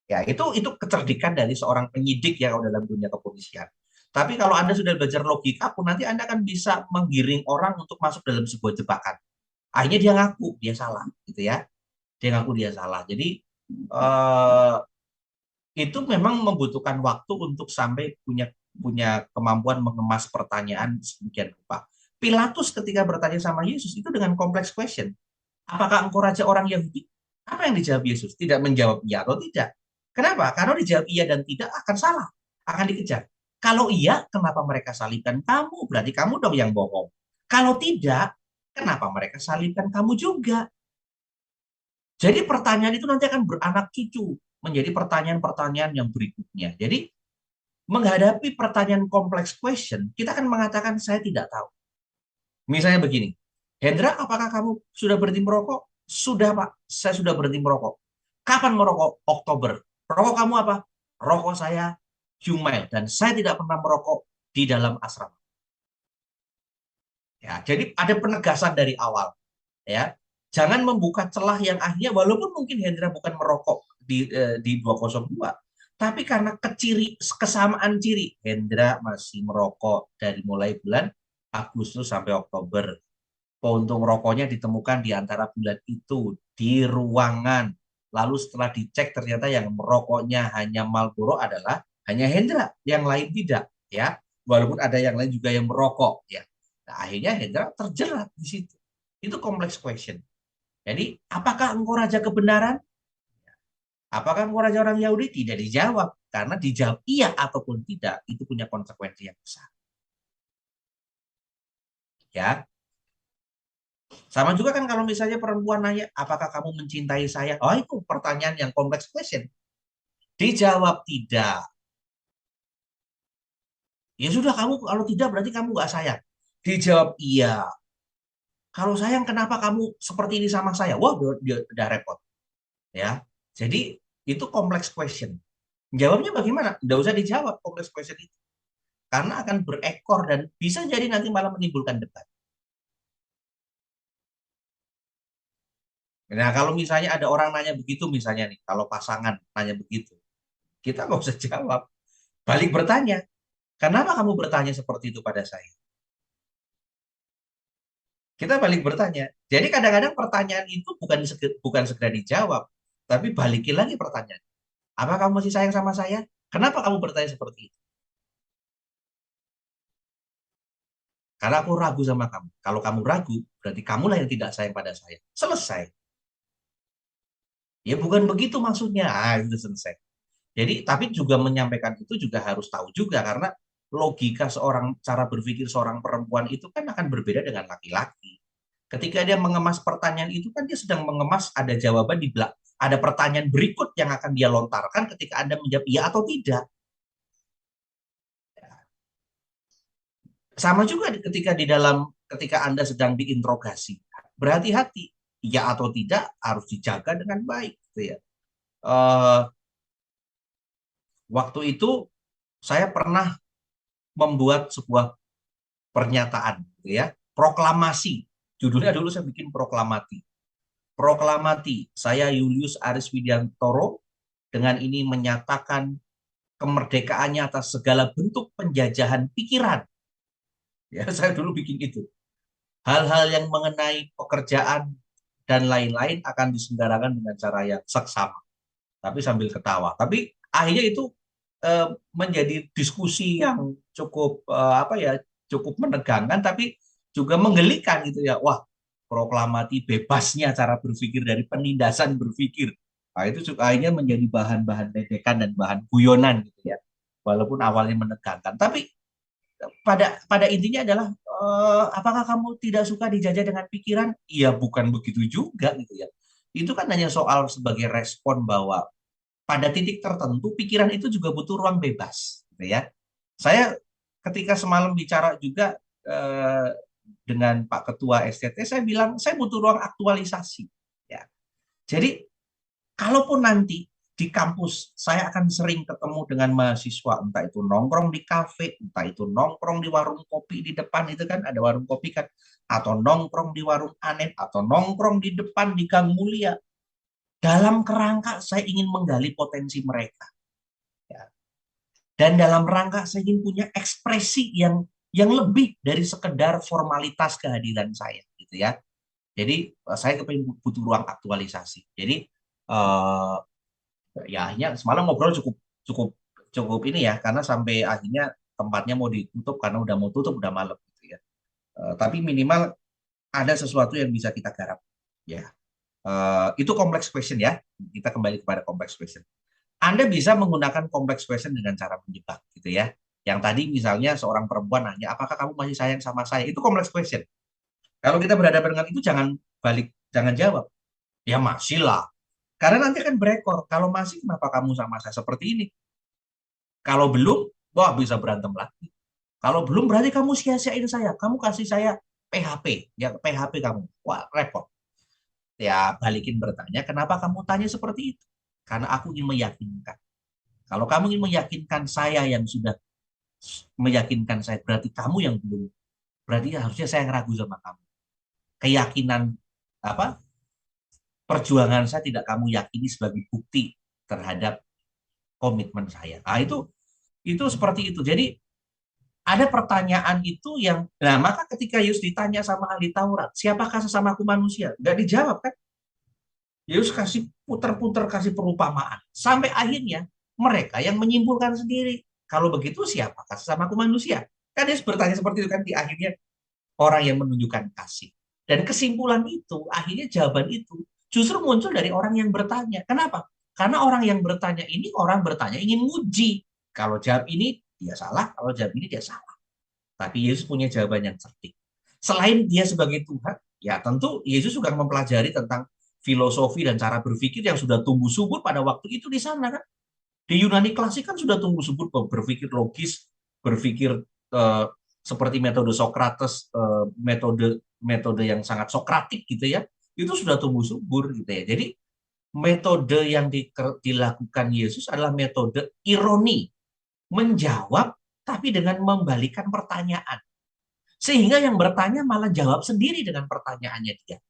Ya, itu kecerdikan dari seorang penyidik ya kalau dalam dunia kepolisian. Tapi kalau Anda sudah belajar logika pun nanti Anda akan bisa menggiring orang untuk masuk dalam sebuah jebakan. Akhirnya dia ngaku dia salah gitu ya, dia ngaku dia salah. Jadi eh, itu memang membutuhkan waktu untuk sampai punya punya kemampuan mengemas pertanyaan sedemikian rupa. Pilatus ketika bertanya sama Yesus itu dengan kompleks question, apakah engkau raja orang Yahudi? Apa yang dijawab Yesus? Tidak menjawab iya atau tidak. Kenapa? Karena dijawab iya dan tidak akan salah, akan dikejar. Kalau iya, kenapa mereka salibkan kamu? Berarti kamu dong yang bohong. Kalau tidak, kenapa mereka salibkan kamu juga? Jadi pertanyaan itu nanti akan beranak cucu menjadi pertanyaan-pertanyaan yang berikutnya. Jadi menghadapi pertanyaan kompleks question, kita akan mengatakan saya tidak tahu. Misalnya begini, Hendra, apakah kamu sudah berhenti merokok? Sudah, Pak. Saya sudah berhenti merokok. Kapan merokok? Oktober. Rokok kamu apa? Rokok saya Jumail dan saya tidak pernah merokok di dalam asrama. Ya, jadi ada penegasan dari awal. Ya, jangan membuka celah yang akhirnya walaupun mungkin Hendra bukan merokok di 202, tapi karena kesamaan ciri Hendra masih merokok dari mulai bulan Agustus sampai Oktober. Puntung rokoknya ditemukan di antara bulan itu di ruangan. Lalu setelah dicek ternyata yang merokoknya hanya Marlboro adalah hanya Hendra, yang lain tidak ya. Walaupun ada yang lain juga yang merokok ya. Nah, akhirnya Hendra terjerat di situ. Itu kompleks question. Jadi, apakah engkau raja kebenaran? Apakah engkau raja orang Yahudi? Tidak dijawab. Karena dijawab iya ataupun tidak, itu punya konsekuensi yang besar. Ya, sama juga kan kalau misalnya perempuan nanya, apakah kamu mencintai saya? Oh, itu pertanyaan yang kompleks question. Dijawab tidak. Ya sudah, kamu kalau tidak berarti kamu nggak sayang. Dijawab iya. Kalau sayang, kenapa kamu seperti ini sama saya? Wah, udah repot. Ya, jadi itu kompleks question. Jawabnya bagaimana? Tidak usah dijawab kompleks question itu. karena akan berekor dan bisa jadi nanti malah menimbulkan debat. Nah, kalau misalnya ada orang nanya begitu, misalnya nih, kalau pasangan nanya begitu, kita nggak usah jawab. Balik bertanya, kenapa kamu bertanya seperti itu pada saya? Kita balik bertanya. Jadi kadang-kadang pertanyaan itu bukan segera dijawab, tapi balikin lagi pertanyaan. Apa kamu masih sayang sama saya? Kenapa kamu bertanya seperti itu? Karena aku ragu sama kamu. Kalau kamu ragu, berarti kamulah yang tidak sayang pada saya. Selesai. Ya bukan begitu maksudnya. Ah, itu selesai. Jadi, tapi juga menyampaikan itu juga harus tahu juga karena logika seorang cara berpikir seorang perempuan itu kan akan berbeda dengan laki-laki. Ketika dia mengemas pertanyaan itu kan dia sedang mengemas ada jawaban di belakang, ada pertanyaan berikut yang akan dia lontarkan ketika Anda menjawab iya atau tidak. Sama juga ketika Anda sedang diinterogasi. Berhati-hati, iya atau tidak harus dijaga dengan baik gitu ya. Eh, Waktu itu saya pernah membuat sebuah pernyataan gitu ya, proklamasi. Judulnya dulu saya bikin proklamasi. Proklamasi, saya Julius Aris Widiantoro dengan ini menyatakan kemerdekaannya atas segala bentuk penjajahan pikiran. Ya, saya dulu bikin itu. Hal-hal yang mengenai pekerjaan dan lain-lain akan diselenggarakan dengan cara yang seksama, tapi sambil ketawa. Tapi akhirnya itu menjadi diskusi yang cukup apa ya, cukup menegangkan, tapi juga menggelikan gitu ya. Wah, proklamasi bebasnya cara berpikir dari penindasan berpikir. Nah, itu juga akhirnya menjadi bahan-bahan ledekan dan bahan guyonan gitu ya. Walaupun awalnya menegangkan, tapi pada pada intinya adalah apakah kamu tidak suka dijajah dengan pikiran? Iya, bukan begitu juga gitu ya. Itu kan hanya soal sebagai respon bahwa pada titik tertentu pikiran itu juga butuh ruang bebas, gitu ya. Saya ketika semalam bicara juga dengan Pak Ketua STT, saya bilang saya butuh ruang aktualisasi. Ya, jadi kalaupun nanti di kampus saya akan sering ketemu dengan mahasiswa, entah itu nongkrong di kafe, entah itu nongkrong di warung kopi di depan itu kan ada warung kopi kan, atau nongkrong di warung Anet, atau nongkrong di depan di Gang Mulia, dalam kerangka saya ingin menggali potensi mereka. Ya. Dan dalam rangka saya ingin punya ekspresi yang lebih dari sekedar formalitas kehadiran saya, gitu ya. Jadi saya kepengen butuh ruang aktualisasi. Jadi eh, ya akhirnya semalam ngobrol cukup cukup cukup ini ya karena sampai akhirnya tempatnya mau ditutup karena udah mau tutup udah malam gitu ya. Tapi minimal ada sesuatu yang bisa kita garap ya. Itu kompleks question ya. Kita kembali kepada kompleks question. Anda bisa menggunakan kompleks question dengan cara menjebak gitu ya. Yang tadi misalnya seorang perempuan nanya, apakah kamu masih sayang sama saya? Itu kompleks question. Kalau kita berhadapan dengan itu jangan balik, jangan jawab. Ya masih lah. Karena nanti akan berekor. Kalau masih, kenapa kamu sama saya seperti ini? Kalau belum, wah bisa berantem lagi. Kalau belum berarti kamu sia-siain saya. Kamu kasih saya PHP, ya PHP kamu. Wah, repot. Ya balikin bertanya, kenapa kamu tanya seperti itu? Karena aku ingin meyakinkan. Kalau kamu ingin meyakinkan saya yang sudah meyakinkan saya, berarti kamu yang belum. Berarti harusnya saya yang ragu sama kamu. Keyakinan apa? Perjuangan saya tidak kamu yakini sebagai bukti terhadap komitmen saya. Nah, itu seperti itu. Jadi ada pertanyaan itu yang, nah maka ketika Yesus ditanya sama ahli Taurat, siapakah sesamaku manusia? Nggak dijawab kan? Yesus kasih putar-putar, kasih perumpamaan. Sampai akhirnya mereka yang menyimpulkan sendiri. Kalau begitu siapakah sesamaku manusia? Kan Yesus bertanya seperti itu kan di akhirnya orang yang menunjukkan kasih. Dan kesimpulan itu, akhirnya jawaban itu justru muncul dari orang yang bertanya. Kenapa? Karena orang yang bertanya ini, orang bertanya ingin nguji. Kalau jawab ini, dia salah. Kalau jawab ini, dia salah. Tapi Yesus punya jawaban yang cerdik. Selain dia sebagai Tuhan, ya tentu Yesus juga mempelajari tentang filosofi dan cara berpikir yang sudah tumbuh subur pada waktu itu di sana kan. Di Yunani klasik kan sudah tumbuh subur berpikir logis, berpikir eh, seperti metode Socrates, metode metode yang sangat sokratik gitu ya. Itu sudah tumbuh subur gitu ya. Jadi metode yang dilakukan Yesus adalah metode ironi, menjawab tapi dengan membalikan pertanyaan. Sehingga yang bertanya malah jawab sendiri dengan pertanyaannya dia.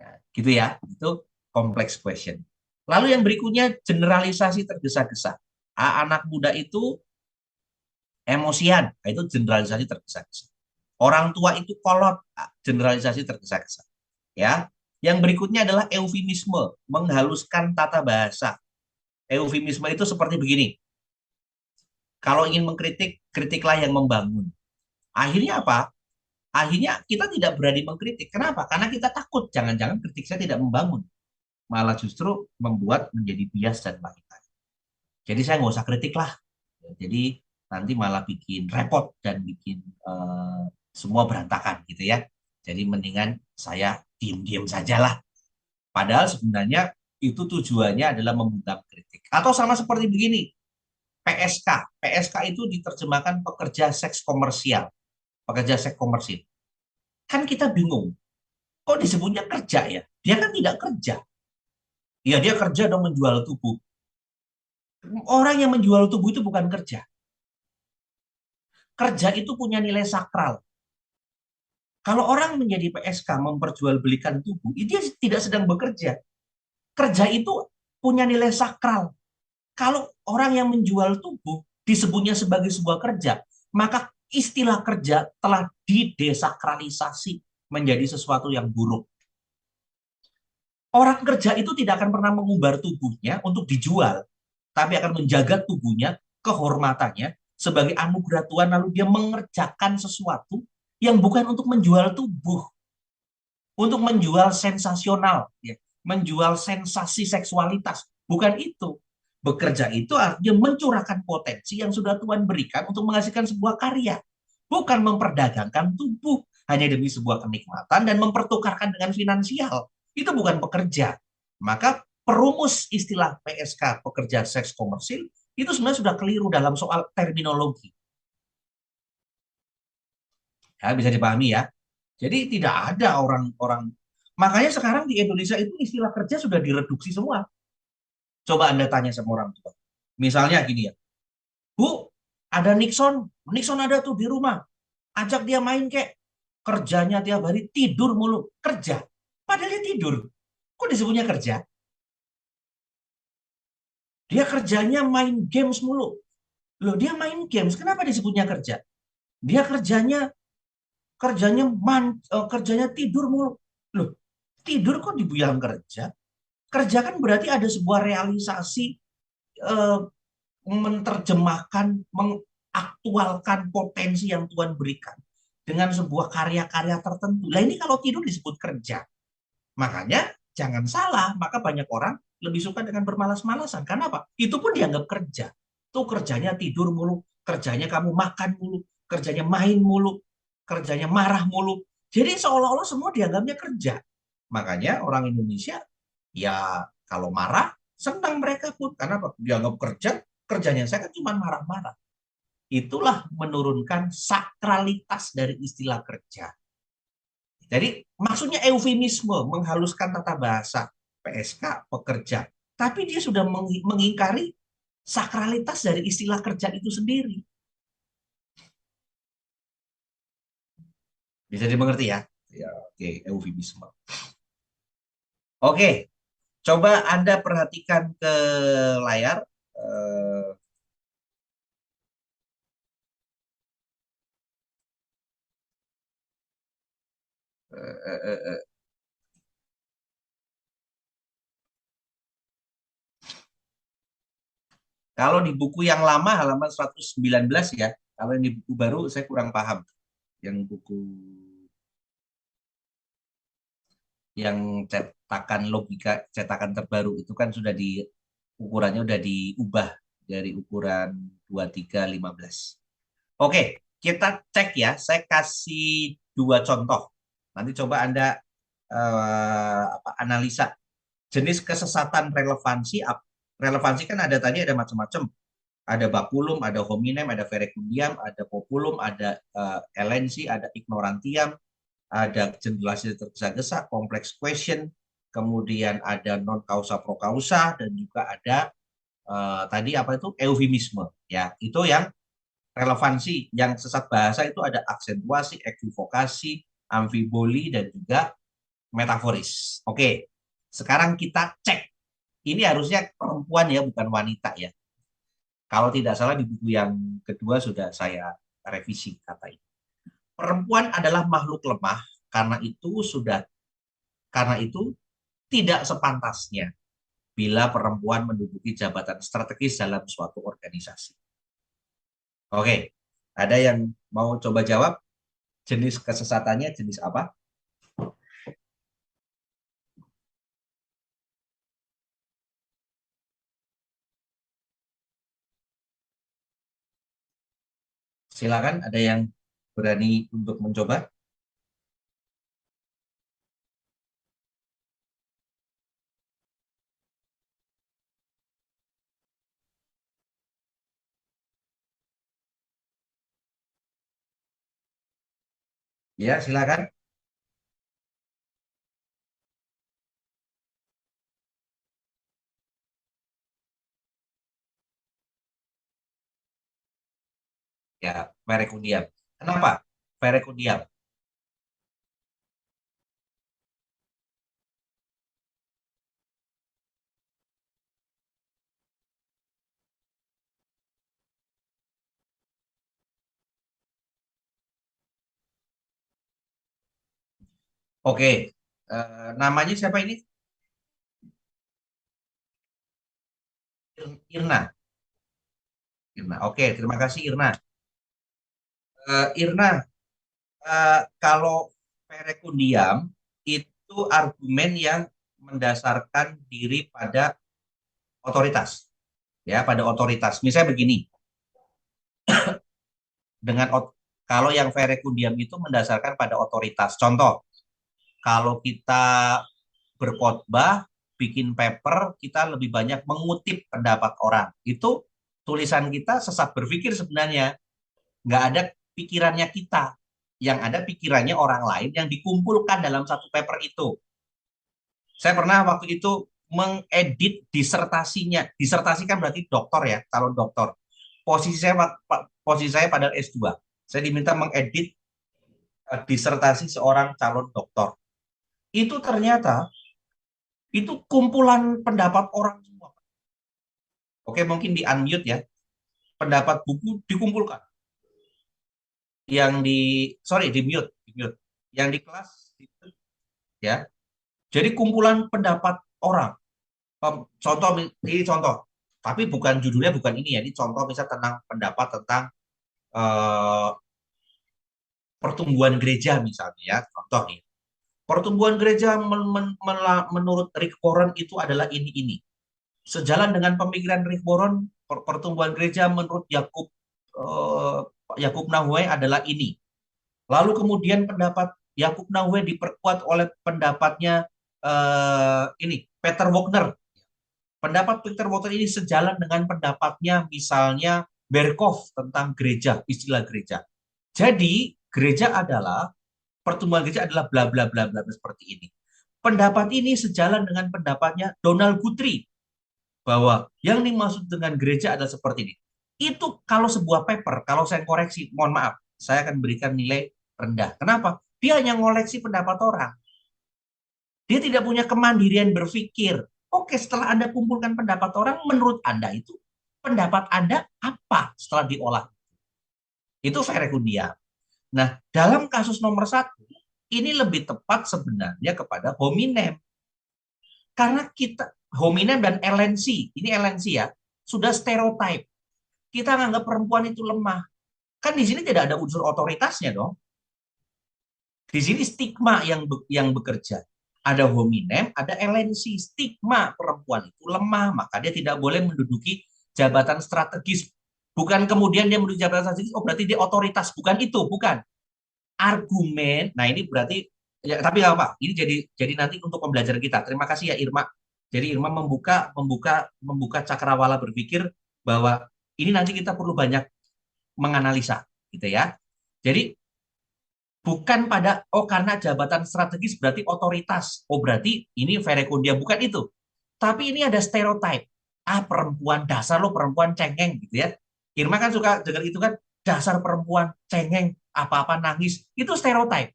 Nah, gitu ya, itu complex question. Lalu yang berikutnya generalisasi tergesa-gesa. Anak muda itu emosian, itu generalisasi tergesa-gesa. Orang tua itu kolot, generalisasi tergesa-gesa. Ya, yang berikutnya adalah eufemisme, menghaluskan tata bahasa. Eufemisme itu seperti begini. Kalau ingin mengkritik, kritiklah yang membangun. Akhirnya apa? Akhirnya kita tidak berani mengkritik. Kenapa? Karena kita takut. Jangan-jangan kritik saya tidak membangun. Malah justru membuat menjadi bias dan lain-lain. Jadi saya nggak usah kritik lah. Jadi nanti malah bikin repot dan bikin semua berantakan gitu ya. Jadi mendingan saya diem-diem sajalah. Padahal sebenarnya itu tujuannya adalah membungkam kritik. Atau sama seperti begini, PSK. PSK itu diterjemahkan pekerja seks komersial. Pekerja seks komersil. Kan kita bingung, kok disebutnya kerja ya? Dia kan tidak kerja. Ya dia kerja dong menjual tubuh. Orang yang menjual tubuh itu bukan kerja. Kerja itu punya nilai sakral. Kalau orang menjadi PSK memperjualbelikan tubuh, dia tidak sedang bekerja. Kerja itu punya nilai sakral. Kalau orang yang menjual tubuh disebutnya sebagai sebuah kerja, maka istilah kerja telah didesakralisasi menjadi sesuatu yang buruk. Orang kerja itu tidak akan pernah mengumbar tubuhnya untuk dijual, tapi akan menjaga tubuhnya, kehormatannya sebagai anugerah Tuhan, lalu dia mengerjakan sesuatu yang bukan untuk menjual tubuh, untuk menjual sensasional, ya, menjual sensasi seksualitas. Bukan itu. Bekerja itu artinya mencurahkan potensi yang sudah Tuhan berikan untuk menghasilkan sebuah karya. Bukan memperdagangkan tubuh hanya demi sebuah kenikmatan dan mempertukarkan dengan finansial. Itu bukan pekerja. Maka perumus istilah PSK, pekerja seks komersil, itu sebenarnya sudah keliru dalam soal terminologi. Ya, bisa dipahami ya. Jadi tidak ada orang-orang. Makanya sekarang di Indonesia itu istilah kerja sudah direduksi semua. Coba Anda tanya sama orang tua. Misalnya gini ya, Bu, ada Nixon. Nixon ada tuh di rumah. Ajak dia main kek. Kerjanya tiap hari tidur mulu. Kerja. Padahal dia tidur. Kok disebutnya kerja? Dia kerjanya main games mulu. Loh, dia main games. Kenapa disebutnya kerja? Dia kerjanya tidur mulu. Loh, tidur kok dibilang kerja? Kerja kan berarti ada sebuah realisasi, eh, menerjemahkan, mengaktualkan potensi yang Tuhan berikan dengan sebuah karya-karya tertentu. Nah ini kalau tidur disebut kerja. Makanya jangan salah, maka banyak orang lebih suka dengan bermalas-malasan. Karena apa? Itu pun dianggap kerja. Tuh kerjanya tidur mulu, kerjanya kamu makan mulu, kerjanya main mulu, kerjanya marah mulu. Jadi seolah-olah semua dianggapnya kerja. Makanya orang Indonesia ya kalau marah senang mereka pun karena apa? Dianggap kerja, kerjanya saya kan cuma marah-marah. Itulah menurunkan sakralitas dari istilah kerja. Jadi maksudnya eufemisme, menghaluskan tata bahasa, PSK, pekerja. Tapi dia sudah mengingkari sakralitas dari istilah kerja itu sendiri. Bisa dimengerti ya? Ya, oke, eufemisme. Oke, coba Anda perhatikan ke layar. Eh, eh, eh, eh. Kalau di buku yang lama halaman 119 ya, kalau yang di buku baru saya kurang paham. Yang buku yang cetakan logika, cetakan terbaru itu kan sudah di ukurannya udah diubah dari ukuran 2315. Oke, kita cek ya. Saya kasih dua contoh. Nanti coba Anda analisa jenis kesesatan relevansi. Relevansi kan ada tadi ada macam-macam. Ada bakulum, ada hominem, ada verecundiam, ada populum, ada elensi, ada ignorantiam, ada generalisasi tergesa-gesa, complex question, kemudian ada non causa pro causa, dan juga ada tadi apa itu eufemisme. Ya, itu yang relevansi. Yang sesat bahasa itu ada aksentuasi, ekivokasi, amfiboli, dan juga metaforis. Oke, sekarang kita cek. Ini harusnya perempuan ya, bukan wanita ya. Kalau tidak salah di buku yang kedua sudah saya revisi kata ini. Perempuan adalah makhluk lemah, karena itu tidak sepantasnya bila perempuan menduduki jabatan strategis dalam suatu organisasi. Oke, ada yang mau coba jawab jenis kesesatannya jenis apa? Silakan, ada yang berani untuk mencoba? Ya, silakan. Ya, Verecundiam. Kenapa Verecundiam? Oke, namanya siapa ini? Irna. Irna. Oke, terima kasih Irna. Irna, kalau Verecundiam itu argumen yang mendasarkan diri pada otoritas, ya, pada otoritas. Misalnya begini, dengan kalau yang Verecundiam itu mendasarkan pada otoritas. Contoh, kalau kita berkhotbah, bikin paper, kita lebih banyak mengutip pendapat orang. Itu tulisan kita sesat berpikir sebenarnya. Nggak ada pikirannya kita. Yang ada pikirannya orang lain yang dikumpulkan dalam satu paper itu. Saya pernah waktu itu mengedit disertasinya. Disertasi kan berarti doktor ya, calon doktor. Posisi saya pada S2. Saya diminta mengedit disertasi seorang calon doktor. Itu ternyata itu kumpulan pendapat orang semua. Oke, mungkin di unmute ya. Pendapat buku dikumpulkan. Yang di sorry di mute. Yang di kelas itu ya. Jadi kumpulan pendapat orang. Contoh ini contoh. Tapi bukan judulnya bukan ini ya. Ini contoh misalnya tentang pendapat tentang eh, pertumbuhan gereja misalnya ya. Contoh nih. Pertumbuhan gereja menurut Rick Warren itu adalah ini. Sejalan dengan pemikiran Rick Warren, pertumbuhan gereja menurut eh, Yakub Nahue adalah ini. Lalu kemudian pendapat Yakub Nahue diperkuat oleh pendapatnya ini Peter Wagner. Pendapat Peter Wagner ini sejalan dengan pendapatnya misalnya Berkov tentang gereja, istilah gereja. Jadi gereja adalah pertumbuhan gereja adalah bla bla bla bla seperti ini. Pendapat ini sejalan dengan pendapatnya Donald Guthrie bahwa yang dimaksud dengan gereja adalah seperti ini. Itu kalau sebuah paper, kalau saya koreksi, mohon maaf, saya akan berikan nilai rendah. Kenapa? Dia hanya ngoleksi pendapat orang. Dia tidak punya kemandirian berpikir. Oke, setelah Anda kumpulkan pendapat orang, menurut Anda itu pendapat Anda apa setelah diolah? Itu Verecundia. Nah, dalam kasus nomor satu, ini lebih tepat sebenarnya kepada hominem. Karena kita, hominem dan LNC, ini LNC ya, sudah stereotype. Kita menganggap perempuan itu lemah. Kan di sini tidak ada unsur otoritasnya dong. Di sini stigma yang bekerja. Ada hominem, ada LNC. Stigma perempuan itu lemah, maka dia tidak boleh menduduki jabatan strategis. Bukan kemudian dia menduduki jabatan strategis, oh berarti dia otoritas. Bukan itu, bukan. Argumen, nah ini berarti, ya, tapi nggak apa, ini jadi nanti untuk pembelajaran kita. Terima kasih ya Irma. Jadi Irma membuka cakrawala berpikir bahwa ini nanti kita perlu banyak menganalisa, gitu ya. Jadi bukan pada karena jabatan strategis berarti otoritas. Oh berarti ini verekundia, bukan itu. Tapi ini ada stereotip. Perempuan dasar lo perempuan cengeng gitu ya. Irma kan suka dengar itu kan. dasar perempuan, cengeng, apa-apa nangis, itu stereotip.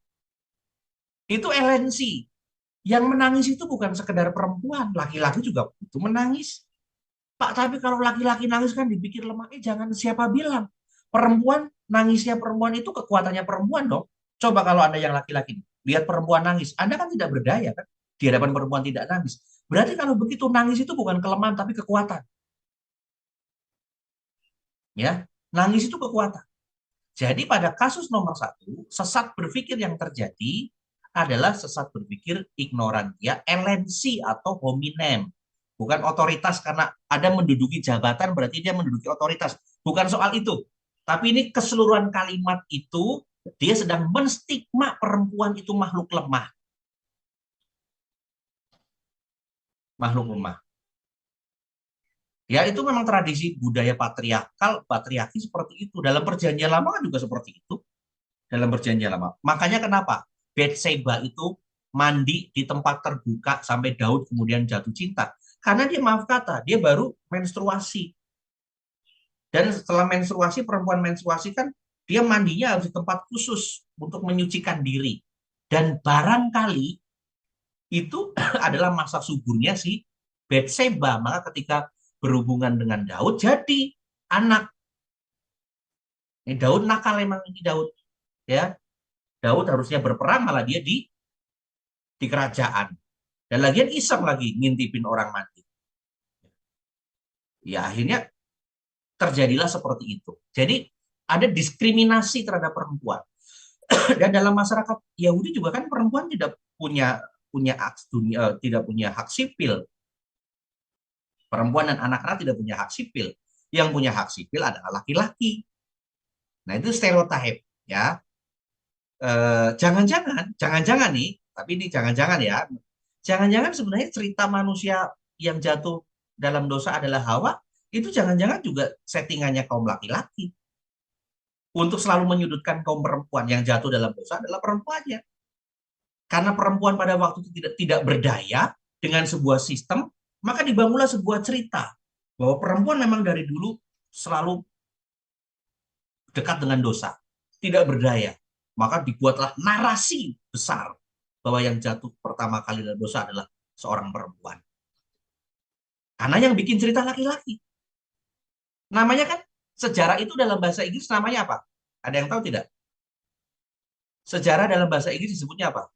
Itu LNC. Yang menangis itu bukan sekedar perempuan, laki-laki juga itu menangis. Pak, tapi kalau laki-laki nangis kan dipikir lemah. Jangan, siapa bilang. Perempuan, nangisnya perempuan itu kekuatannya perempuan dong. Coba kalau Anda yang laki-laki, lihat perempuan nangis. Anda kan tidak berdaya kan? Di hadapan perempuan tidak nangis. Berarti kalau begitu nangis itu bukan kelemahan tapi kekuatan. Ya, nangis itu kekuatan. Jadi pada kasus nomor satu, sesat berpikir yang terjadi adalah sesat berpikir ignorantia, LNC atau hominem. Bukan otoritas karena ada menduduki jabatan berarti dia menduduki otoritas. Bukan soal itu. Tapi ini keseluruhan kalimat itu dia sedang menstigma perempuan itu makhluk lemah. Makhluk lemah. Ya itu memang tradisi budaya patriarkal, patriarki seperti itu. Dalam perjanjian lama kan juga seperti itu. Dalam perjanjian lama. Makanya kenapa Bathsheba itu mandi di tempat terbuka sampai Daud kemudian jatuh cinta. Karena dia maaf kata, dia baru menstruasi. Dan setelah menstruasi, perempuan menstruasi kan dia mandinya harus di tempat khusus untuk menyucikan diri. Dan barangkali itu adalah masa suburnya si Bathsheba. Maka ketika berhubungan dengan Daud, jadi anak. Ini Daud nakal emang ini Daud. Ya, Daud harusnya berperang malah dia di kerajaan. Dan lagian iseng lagi ngintipin orang mati. Ya akhirnya terjadilah seperti itu. Jadi ada diskriminasi terhadap perempuan. Dan dalam masyarakat Yahudi juga kan perempuan tidak punya punya hak dunia, tidak punya hak sipil. Perempuan dan anak-anak tidak punya hak sipil. Yang punya hak sipil adalah laki-laki. Nah itu stereotip ya. Jangan-jangan nih, tapi ini jangan-jangan ya. Jangan-jangan sebenarnya cerita manusia yang jatuh dalam dosa adalah Hawa, itu jangan-jangan juga settingannya kaum laki-laki. Untuk selalu menyudutkan kaum perempuan yang jatuh dalam dosa adalah perempuannya. Karena perempuan pada waktu itu tidak berdaya dengan sebuah sistem, maka dibangunlah sebuah cerita bahwa perempuan memang dari dulu selalu dekat dengan dosa, tidak berdaya. Maka dibuatlah narasi besar bahwa yang jatuh pertama kali dalam dosa adalah seorang perempuan. Karena yang bikin cerita laki-laki. Namanya kan sejarah itu dalam bahasa Inggris namanya apa? Ada yang tahu tidak? Sejarah dalam bahasa Inggris disebutnya apa?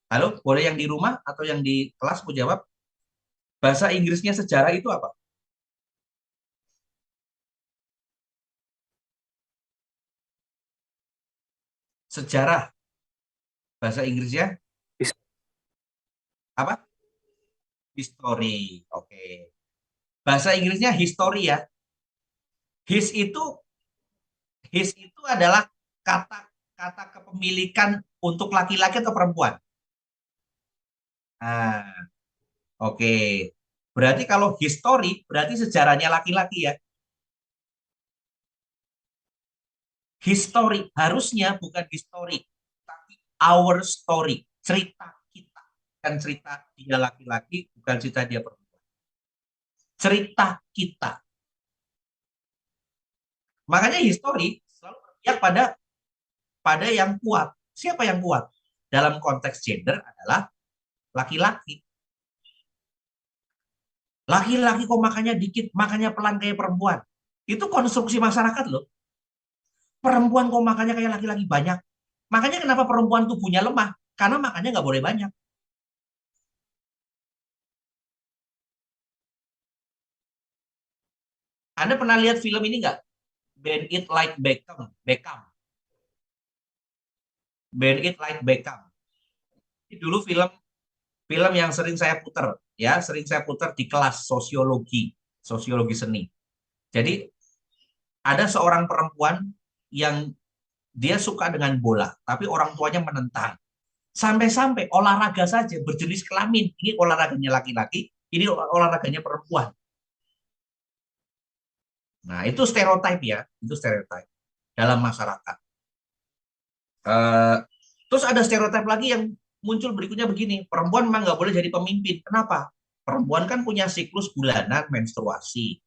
Halo, boleh yang di rumah atau yang di kelas mau jawab? Bahasa Inggrisnya sejarah itu apa? Sejarah. Bahasa Inggrisnya apa? History. Oke. Bahasa Inggrisnya history ya. His itu his itu adalah kata kata kepemilikan untuk laki-laki atau perempuan. Nah, oke. Berarti kalau history berarti sejarahnya laki-laki ya. History harusnya bukan history, tapi our story, cerita kita. Bukan cerita dia laki-laki, bukan cerita dia perempuan. Cerita kita. Makanya history selalu berpihak pada yang kuat. Siapa yang kuat? Dalam konteks gender adalah laki-laki. Laki-laki kok makannya dikit, makannya pelan kayak perempuan. Itu konstruksi masyarakat loh. Perempuan kok makannya kayak laki-laki banyak. Makanya kenapa perempuan tubuhnya lemah? Karena makannya nggak boleh banyak. Anda pernah lihat film ini nggak? Bend It Like Beckham. Beckham. Bend It Like Beckham. Ini dulu film film yang sering saya putar, ya, sering saya putar di kelas sosiologi seni. Jadi ada seorang perempuan yang dia suka dengan bola, tapi orang tuanya menentang. Sampai-sampai olahraga saja berjenis kelamin. Ini olahraganya laki-laki, ini olahraganya perempuan. Nah, itu stereotip ya, itu stereotip dalam masyarakat. Eh, terus ada stereotip lagi yang muncul berikutnya begini, perempuan memang nggak boleh jadi pemimpin. Kenapa? Perempuan kan punya siklus bulanan menstruasi.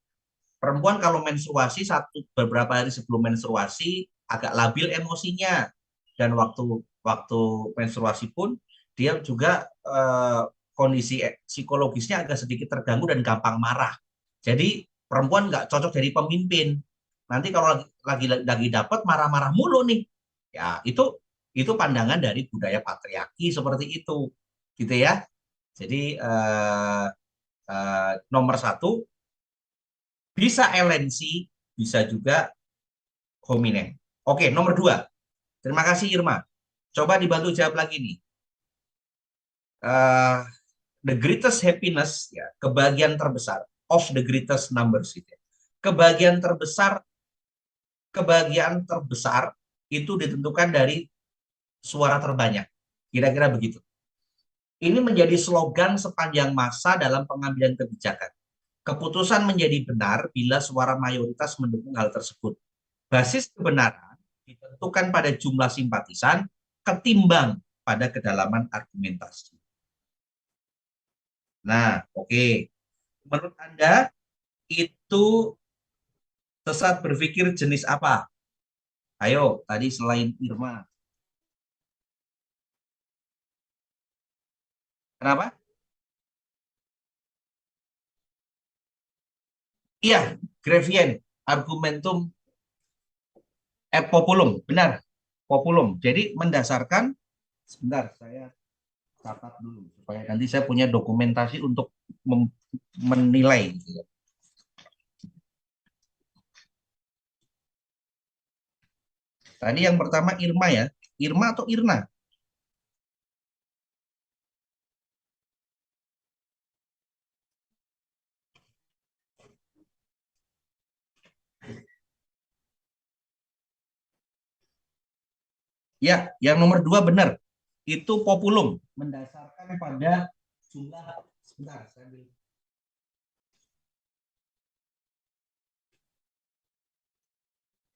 Perempuan kalau menstruasi beberapa hari sebelum menstruasi agak labil emosinya, dan waktu waktu menstruasi pun dia juga kondisi psikologisnya agak sedikit terganggu dan gampang marah. Jadi perempuan nggak cocok jadi pemimpin. Nanti kalau lagi dapat marah-marah mulu nih, ya itu pandangan dari budaya patriarki seperti itu, gitu ya. Jadi nomor satu bisa LNC, bisa juga hominem. Oke, nomor dua. Terima kasih Irma. Coba dibantu jawab lagi nih. Uh, the greatest happiness, ya, kebahagiaan terbesar of the greatest numbers itu. Kebahagiaan terbesar, kebahagiaan terbesar itu ditentukan dari suara terbanyak. Kira-kira begitu. Ini menjadi slogan sepanjang masa dalam pengambilan kebijakan. Keputusan menjadi benar bila suara mayoritas mendukung hal tersebut. Basis kebenaran ditentukan pada jumlah simpatisan ketimbang pada kedalaman argumentasi. Nah, oke. Menurut Anda itu sesat berpikir jenis apa? Ayo, tadi selain Irma. Kenapa? Iya, Grevien, argumentum et populum, benar, populum. Jadi mendasarkan, sebentar saya catat dulu supaya nanti saya punya dokumentasi untuk menilai. Gitu ya. Tadi yang pertama Irma ya, Irma atau Irna? Ya, yang nomor dua benar. Itu populum, mendasarkan pada jumlah, sebentar, saya ambil.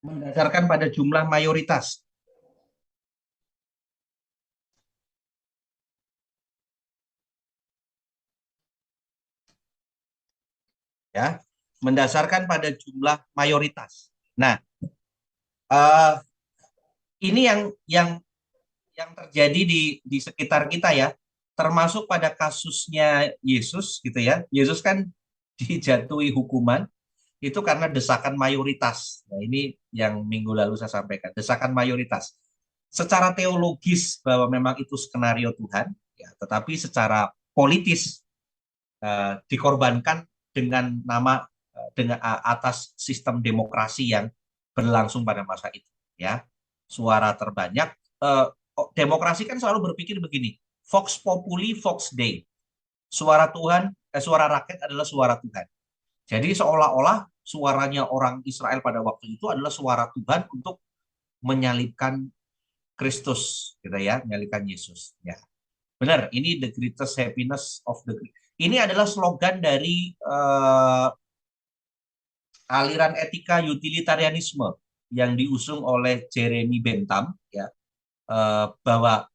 Mendasarkan pada jumlah mayoritas. Ya, mendasarkan pada jumlah mayoritas. Nah, uh, ini yang terjadi di sekitar kita ya, termasuk pada kasusnya Yesus gitu ya. Yesus kan dijatuhi hukuman itu karena desakan mayoritas. Nah, ini yang minggu lalu saya sampaikan, desakan mayoritas. Secara teologis bahwa memang itu skenario Tuhan, ya, tetapi secara politis dikorbankan dengan nama dengan atas sistem demokrasi yang berlangsung pada masa itu, ya. Suara terbanyak, demokrasi kan selalu berpikir begini, Vox Populi Vox Dei. Suara Tuhan, suara rakyat adalah suara Tuhan. Jadi seolah-olah suaranya orang Israel pada waktu itu adalah suara Tuhan untuk menyalibkan Kristus, gitu ya, menyalibkan Yesus. Ya, benar. Ini the greatest happiness of the. Ini adalah slogan dari aliran etika utilitarianisme yang diusung oleh Jeremy Bentham, ya, bahwa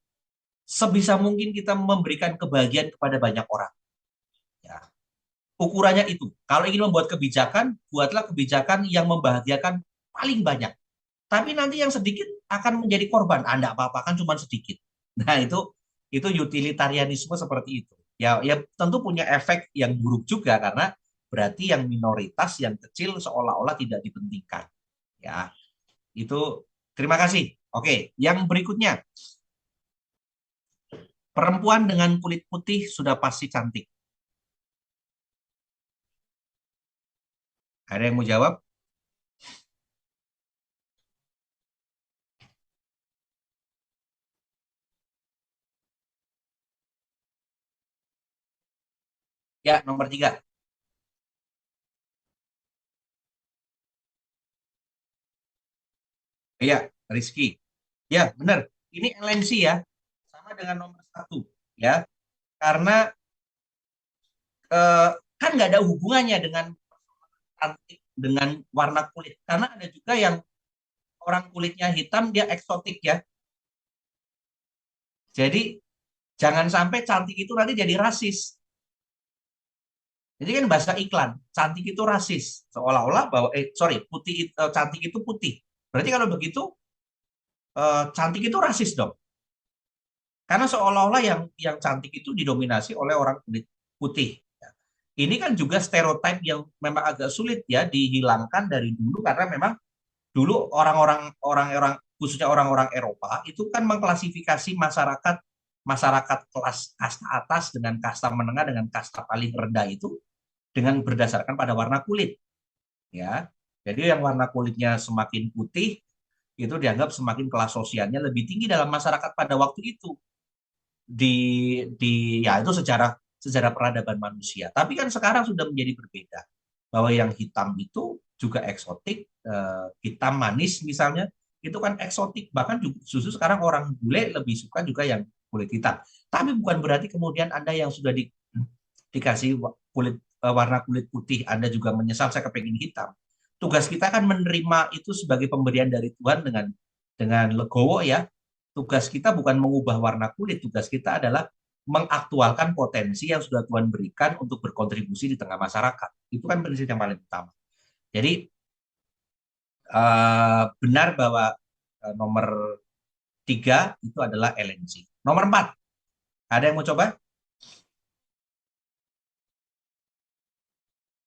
sebisa mungkin kita memberikan kebahagiaan kepada banyak orang. Ya, ukurannya itu. Kalau ingin membuat kebijakan, buatlah kebijakan yang membahagiakan paling banyak. Tapi nanti yang sedikit akan menjadi korban. Anda apa-apa kan cuma sedikit. Nah, itu utilitarianisme seperti itu. Ya, ya tentu punya efek yang buruk juga karena berarti yang minoritas, yang kecil seolah-olah tidak dipentingkan. Ya, itu terima kasih. Oke, yang berikutnya. Perempuan dengan kulit putih sudah pasti cantik. Ada yang mau jawab? Ya, nomor tiga. Iya, Rizky. Ya, benar. Ini LNC ya, sama dengan nomor satu. Ya, karena eh, kan nggak ada hubungannya dengan cantik, dengan warna kulit. Karena ada juga yang orang kulitnya hitam, dia eksotik ya. Jadi, jangan sampai cantik itu nanti jadi rasis. Jadi kan bahasa iklan, cantik itu rasis, seolah-olah bahwa sorry, cantik itu putih. Berarti kalau begitu cantik itu rasis dong. Karena seolah-olah yang cantik itu didominasi oleh orang kulit putih. Ini kan juga stereotip yang memang agak sulit ya dihilangkan dari dulu karena memang dulu orang-orang khususnya orang-orang Eropa itu kan mengklasifikasi masyarakat masyarakat kelas kasta atas dengan kasta menengah dengan kasta paling rendah itu dengan berdasarkan pada warna kulit ya. Jadi yang warna kulitnya semakin putih itu dianggap semakin kelas sosialnya lebih tinggi dalam masyarakat pada waktu itu di ya itu sejarah sejarah peradaban manusia. Tapi kan sekarang sudah menjadi berbeda bahwa yang hitam itu juga eksotik, hitam manis misalnya itu kan eksotik bahkan justru sekarang orang bule lebih suka juga yang kulit hitam. Tapi bukan berarti kemudian Anda yang sudah dikasih kulit warna kulit putih Anda juga menyesal saya kepingin hitam. Tugas kita kan menerima itu sebagai pemberian dari Tuhan dengan legowo ya. Tugas kita bukan mengubah warna kulit, tugas kita adalah mengaktualkan potensi yang sudah Tuhan berikan untuk berkontribusi di tengah masyarakat. Itu kan prinsip yang paling utama. Jadi benar bahwa nomor 3 itu adalah LNC. Nomor 4, ada yang mau coba?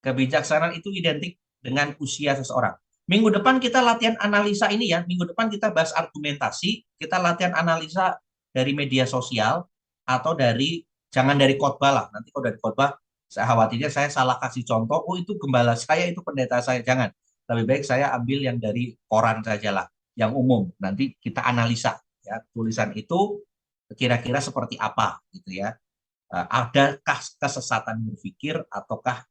Kebijaksanaan itu identik dengan usia seseorang. Minggu depan kita latihan analisa ini ya. Minggu depan kita bahas argumentasi, kita latihan analisa dari media sosial atau dari jangan dari khotbah lah. Nanti kalau dari khotbah saya khawatirnya saya salah kasih contoh, oh itu gembala saya, itu pendeta saya. Jangan. Lebih baik saya ambil yang dari koran saja lah, yang umum. Nanti kita analisa ya, tulisan itu kira-kira seperti apa gitu ya. Adakah kesesatan berpikir ataukah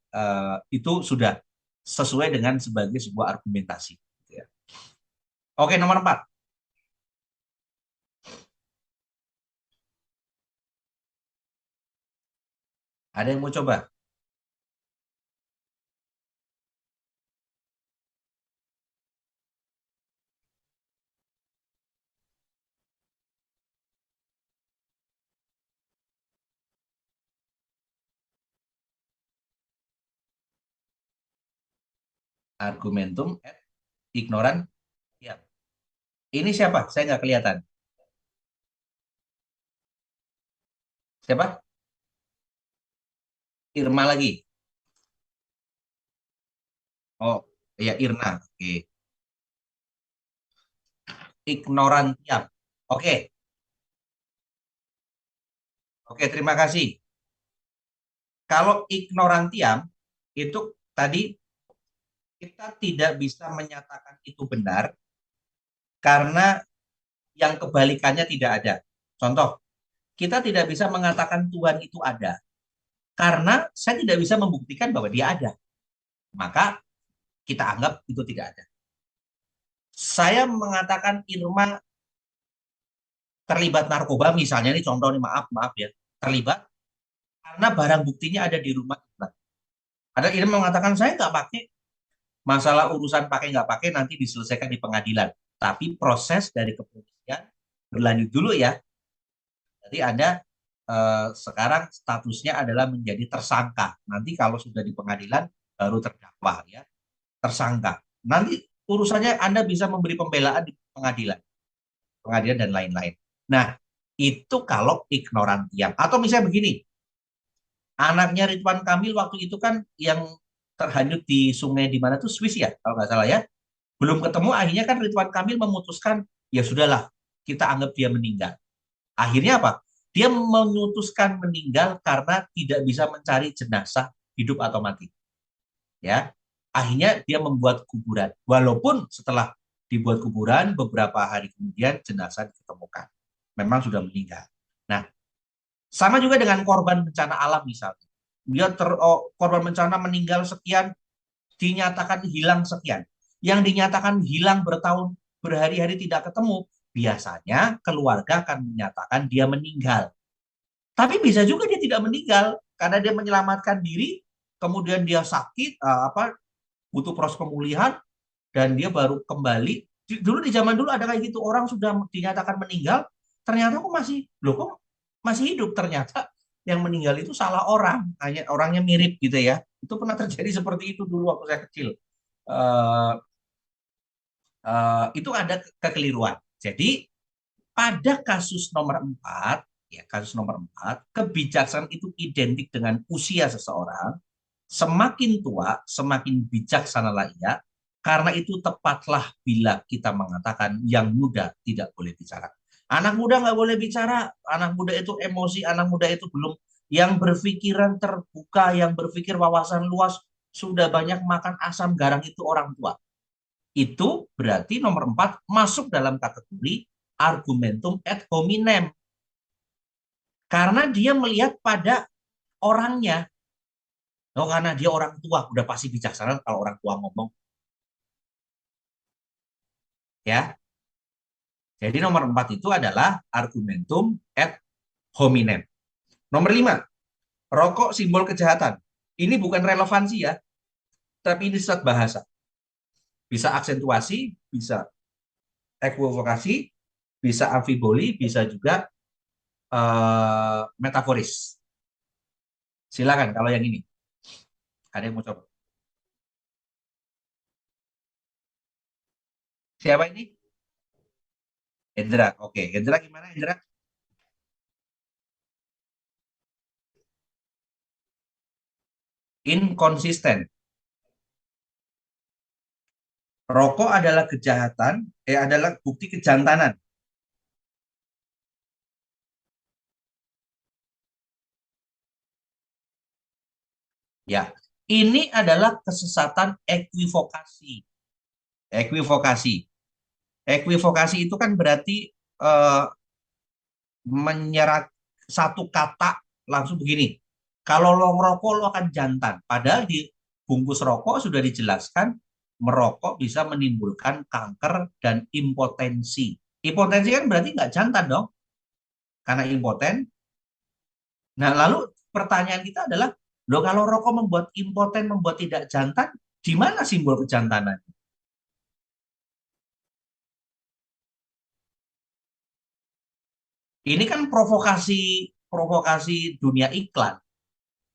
itu sudah sesuai dengan sebagai sebuah argumentasi. Gitu ya. Oke, nomor 4. Ada yang mau coba? Argumentum et ignoran. Ya. Ini siapa? Saya nggak kelihatan. Siapa? Irma lagi. Oh, ya Irna. Oke. Ignorantiam. Oke. Oke, terima kasih. Kalau ignorantiam itu tadi kita tidak bisa menyatakan itu benar karena yang kebalikannya tidak ada. Contoh, kita tidak bisa mengatakan Tuhan itu ada karena saya tidak bisa membuktikan bahwa dia ada. Maka kita anggap itu tidak ada. Saya mengatakan Irma terlibat narkoba misalnya, ini contoh nih, maaf maaf ya, terlibat karena barang buktinya ada di rumah Irma. Ada Irma mengatakan saya nggak pakai, masalah urusan pakai nggak pakai nanti diselesaikan di pengadilan. Tapi proses dari kepolisian berlanjut dulu ya. Jadi Anda sekarang statusnya adalah menjadi tersangka. Nanti kalau sudah di pengadilan baru terdakwa ya, tersangka. Nanti urusannya Anda bisa memberi pembelaan di pengadilan, pengadilan dan lain-lain. Nah, itu kalau ignorantiam. Atau misalnya begini, anaknya Ridwan Kamil waktu itu kan yang terhanyut di sungai di mana tuh Swiss ya, kalau nggak salah ya. Belum ketemu, akhirnya kan Ridwan Kamil memutuskan, ya sudahlah, kita anggap dia meninggal. Akhirnya apa? Dia memutuskan meninggal karena tidak bisa mencari jenazah hidup atau mati. Ya, akhirnya dia membuat kuburan. Walaupun setelah dibuat kuburan beberapa hari kemudian jenazah ditemukan, memang sudah meninggal. Nah, sama juga dengan korban bencana alam misalnya. Dia korban bencana meninggal sekian, dinyatakan hilang sekian. Yang dinyatakan hilang bertahun berhari-hari tidak ketemu, biasanya keluarga akan menyatakan dia meninggal. Tapi bisa juga dia tidak meninggal karena dia menyelamatkan diri, kemudian dia sakit, butuh proses pemulihan, dan dia baru kembali. Dulu di zaman dulu ada kayak gitu, orang sudah dinyatakan meninggal, ternyata kok masih, loh kok masih hidup ternyata. yang meninggal itu salah orang, hanya orangnya mirip gitu ya. Itu pernah terjadi seperti itu dulu waktu saya kecil. Eh, itu ada kekeliruan. Jadi pada kasus nomor 4, ya kasus nomor 4, kebijaksanaan itu identik dengan usia seseorang. Semakin tua, semakin bijaksanalah ia. Karena itu tepatlah bila kita mengatakan yang muda tidak boleh bicara. Anak muda nggak boleh bicara. Anak muda itu emosi. Anak muda itu belum yang berpikiran terbuka, yang berpikir wawasan luas, sudah banyak makan asam garang itu orang tua. Itu berarti nomor 4 masuk dalam kategori argumentum ad hominem. Karena dia melihat pada orangnya. Oh, karena dia orang tua, udah pasti bijaksana kalau orang tua ngomong. Ya, jadi nomor 4 itu adalah argumentum ad hominem. Nomor 5, rokok simbol kejahatan. Ini bukan relevansi ya, tapi ini sesat bahasa. Bisa aksentuasi, bisa equivokasi, bisa amfiboli, bisa juga metaforis. Silakan kalau yang ini. Ada yang mau coba? Siapa ini? Hendra. Oke, Hendra gimana Hendra? Inkonsisten. Rokok adalah kejahatan, adalah bukti kejantanan. Ya, ini adalah kesesatan equivokasi. Equivokasi. Equivokasi itu kan berarti eh, menyerap satu kata langsung begini. Kalau lo ngerokok lo akan jantan. Padahal di bungkus rokok sudah dijelaskan merokok bisa menimbulkan kanker dan impotensi. Impotensi kan berarti nggak jantan dong, karena impoten. Nah, lalu pertanyaan kita adalah, lo kalau rokok membuat impoten, membuat tidak jantan, di mana simbol kejantanan? Ini kan provokasi provokasi dunia iklan.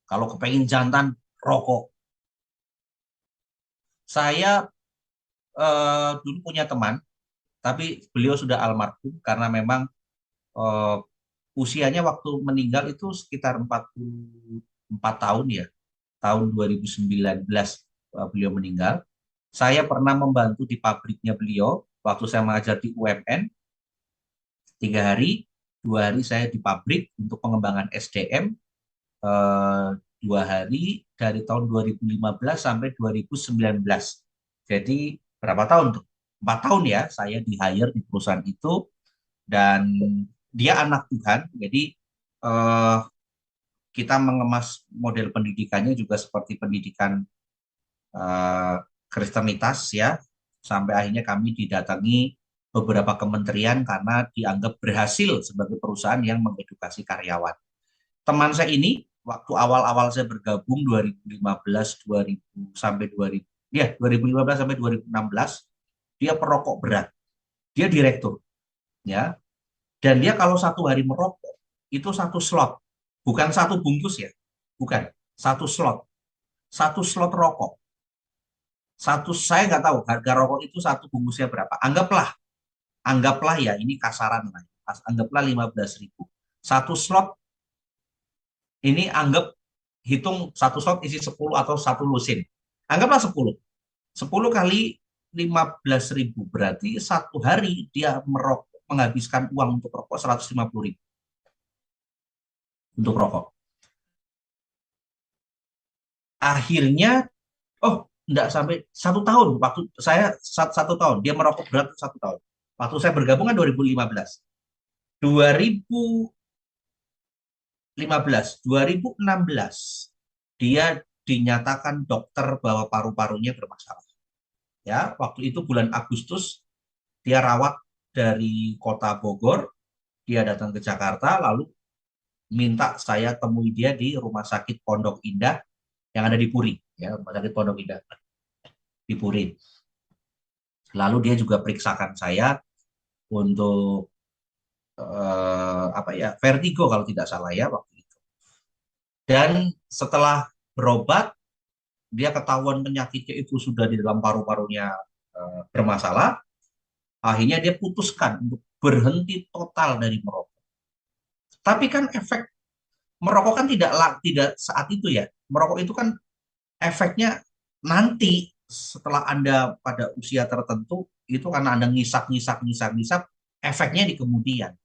Kalau kepengen jantan, rokok. Saya dulu punya teman, tapi beliau sudah almarhum karena memang eh, usianya waktu meninggal itu sekitar 44 tahun ya. Tahun 2019 beliau meninggal. Saya pernah membantu di pabriknya beliau waktu saya mengajar di UMN 3 hari, 2 hari saya di pabrik untuk pengembangan SDM, eh, 2 hari dari tahun 2015 sampai 2019. Jadi berapa tahun tuh? 4 tahun ya saya di hire di perusahaan itu dan dia anak Tuhan. Jadi eh, kita mengemas model pendidikannya juga seperti pendidikan eh, Kristenitas ya, sampai akhirnya kami didatangi beberapa kementerian karena dianggap berhasil sebagai perusahaan yang mengedukasi karyawan. Teman saya ini waktu awal-awal saya bergabung 2015 2000 sampai 2000 ya 2015 sampai 2016 dia perokok berat. Dia direktur ya. Dan dia kalau 1 hari merokok itu satu slot, bukan satu bungkus ya. Bukan, satu slot. Satu slot rokok. Saya nggak tahu harga rokok itu satu bungkusnya berapa. Anggaplah ya ini kasaran lah. Anggaplah 15.000. Satu slot ini hitung satu slot isi 10 atau satu lusin. Anggaplah 10. 10 kali 15.000 berarti 1 hari dia menghabiskan uang untuk rokok 150.000 untuk rokok. Akhirnya, oh enggak sampai 1 tahun. Waktu saya 1 tahun, dia merokok berat 1 tahun. Waktu saya bergabung kan 2015. 2015, 2016 dia dinyatakan dokter bahwa paru-parunya bermasalah. Ya, waktu itu bulan Agustus dia rawat dari kota Bogor, dia datang ke Jakarta lalu minta saya temui dia di Rumah Sakit Pondok Indah yang ada di Puri, ya, Rumah Sakit Pondok Indah di Puri. Lalu dia juga periksakan saya untuk apa ya, vertigo kalau tidak salah ya waktu itu. Dan setelah berobat, dia ketahuan penyakitnya itu sudah di dalam paru-parunya bermasalah. Akhirnya dia putuskan untuk berhenti total dari merokok. Tapi kan efek merokok kan tidak saat itu ya. Merokok itu kan efeknya nanti setelah Anda pada usia tertentu itu karena Anda ngisap, efeknya di kemudian.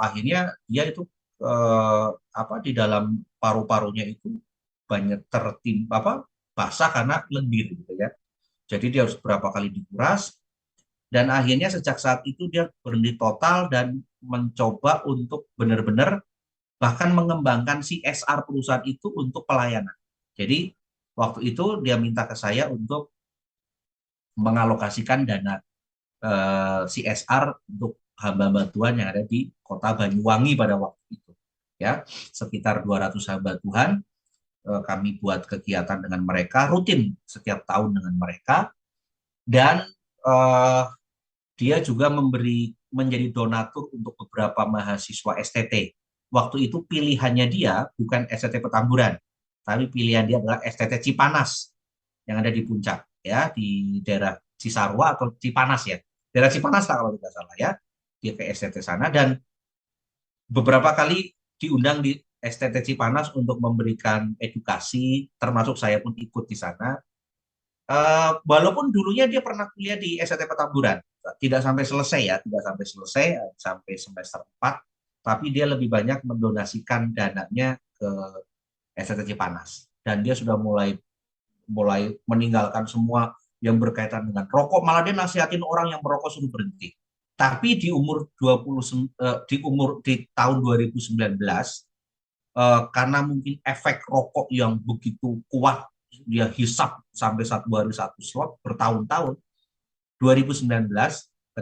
Akhirnya dia itu apa di dalam paru-parunya itu banyak tertimpa apa basah karena lendir gitu ya. Jadi dia harus berapa kali dikuras dan akhirnya sejak saat itu dia berhenti total dan mencoba untuk benar-benar bahkan mengembangkan CSR perusahaan itu untuk pelayanan. Jadi waktu itu dia minta ke saya untuk mengalokasikan dana CSR untuk hamba-hamba Tuhan yang ada di kota Banyuwangi pada waktu itu. Ya, sekitar 200 hamba Tuhan kami buat kegiatan dengan mereka rutin setiap tahun dengan mereka dan eh, dia juga menjadi donatur untuk beberapa mahasiswa STT. Waktu itu pilihannya dia bukan STT Petamburan, tapi pilihan dia adalah STT Cipanas yang ada di puncak, ya di daerah Cisarua atau Cipanas ya, daerah Cipanas lah kalau tidak salah ya. Dia ke STT sana dan beberapa kali diundang di STT Cipanas untuk memberikan edukasi, termasuk saya pun ikut di sana. Walaupun dulunya dia pernah kuliah di STT Petamburan, tidak sampai selesai ya, tidak sampai selesai sampai semester 4, tapi dia lebih banyak mendonasikan dananya ke STT Cipanas dan dia sudah mulai mulai meninggalkan semua yang berkaitan dengan rokok, malah dia nasihatin orang yang merokok suruh berhenti. Tapi di umur 20 di tahun 2019 karena mungkin efek rokok yang begitu kuat dia hisap sampai 1 hari 1 slot bertahun-tahun. 2019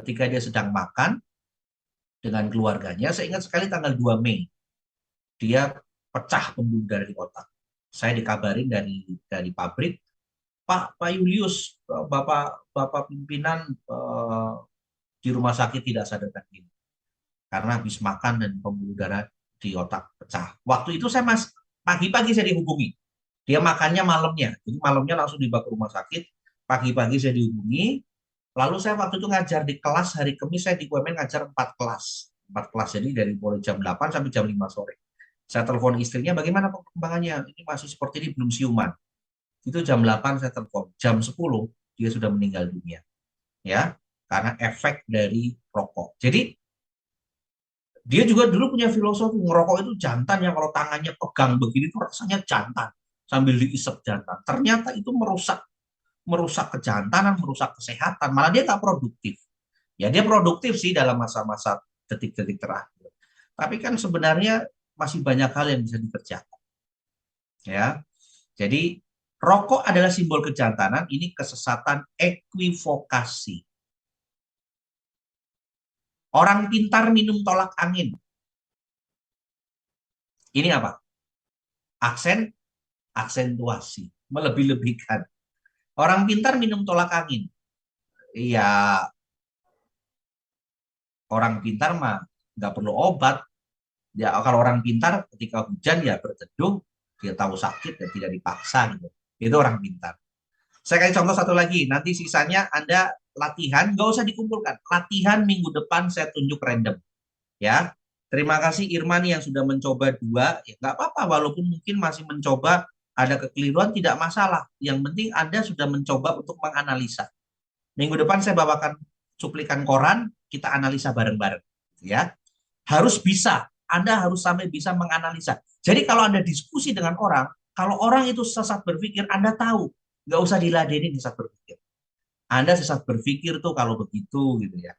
ketika dia sedang makan dengan keluarganya, saya ingat sekali tanggal 2 Mei dia pecah pembuluh darah di otak. Saya dikabarin dari pabrik, Pak Julius, Bapak pimpinan di rumah sakit tidak sadarkan diri karena habis makan dan pembuluh darah di otak pecah. Waktu itu saya pagi-pagi saya dihubungi. Dia makannya malamnya, jadi malamnya langsung dibawa ke rumah sakit. Pagi-pagi saya dihubungi. Lalu saya waktu itu ngajar di kelas hari Kamis, saya di UMN ngajar 4 kelas. 4 kelas, jadi dari mulai jam 8 sampai jam 5 sore. Saya telepon istrinya, bagaimana perkembangannya? Ini masih seperti ini, belum siuman. Itu jam 8 saya telepon. Jam 10 dia sudah meninggal dunia. Ya, karena efek dari rokok. Jadi dia juga dulu punya filosofi ngerokok itu jantan yang kalau tangannya pegang begini tuh rasanya jantan sambil diisep jantan. Ternyata itu merusak merusak kejantanan, merusak kesehatan. Malah dia nggak produktif. Ya dia produktif sih dalam masa-masa detik-detik terakhir. Tapi kan sebenarnya masih banyak hal yang bisa dikerjakan. Ya, jadi rokok adalah simbol kejantanan. Ini kesesatan equivokasi. Orang pintar minum tolak angin. Ini apa? Aksen, aksentuasi, melebih-lebihkan. Orang pintar minum tolak angin. Iya, orang pintar mah nggak perlu obat. Ya kalau orang pintar ketika hujan ya berteduh, dia tahu sakit dan tidak dipaksa gitu. Itu orang pintar. Saya kasih contoh satu lagi. Nanti sisanya Anda latihan, nggak usah dikumpulkan. Latihan minggu depan saya tunjuk random. Ya, terima kasih Irma nih yang sudah mencoba 2. Ya nggak apa-apa, walaupun mungkin masih mencoba ada kekeliruan tidak masalah. Yang penting Anda sudah mencoba untuk menganalisa. Minggu depan saya bawakan cuplikan koran, kita analisa bareng-bareng. Ya, harus bisa. Anda harus sampai bisa menganalisa. Jadi kalau Anda diskusi dengan orang, kalau orang itu sesat berpikir, Anda tahu. Nggak usah diladenin sesat berpikir. Anda sesat berpikir tuh kalau begitu gitu ya.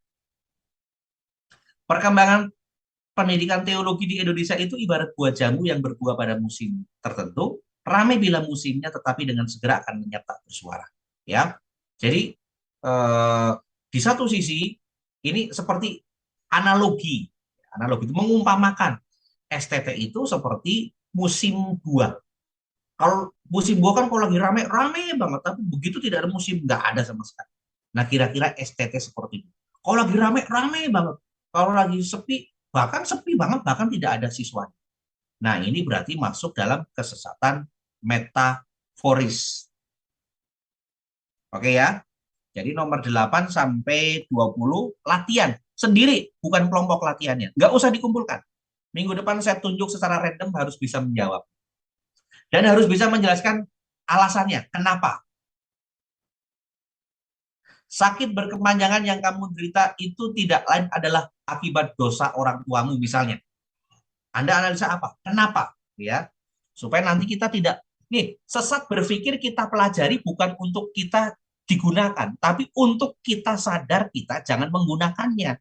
Perkembangan pendidikan teologi di Indonesia itu ibarat buah jamu yang berbuah pada musim tertentu, ramai bila musimnya, tetapi dengan segera akan lenyap tak bersuara. Ya, jadi eh, di satu sisi ini seperti analogi, analogi itu mengumpamakan STT itu seperti musim buah. Kalau musim buah kan kalau lagi rame, rame banget, tapi begitu tidak ada musim, nggak ada sama sekali. Nah, kira-kira STT seperti itu. Kalau lagi rame, rame banget. Kalau lagi sepi, bahkan sepi banget, bahkan tidak ada siswa. Nah, ini berarti masuk dalam kesesatan metaforis. Oke ya? Jadi nomor 8 sampai 20 latihan sendiri, bukan kelompok latihannya. Nggak usah dikumpulkan. Minggu depan saya tunjuk secara random harus bisa menjawab. Dan harus bisa menjelaskan alasannya, kenapa. Sakit berkepanjangan yang kamu derita itu tidak lain adalah akibat dosa orang tuamu misalnya. Anda analisa apa? Kenapa? Ya, supaya nanti kita tidak nih sesat berpikir kita pelajari bukan untuk kita digunakan, tapi untuk kita sadar kita jangan menggunakannya.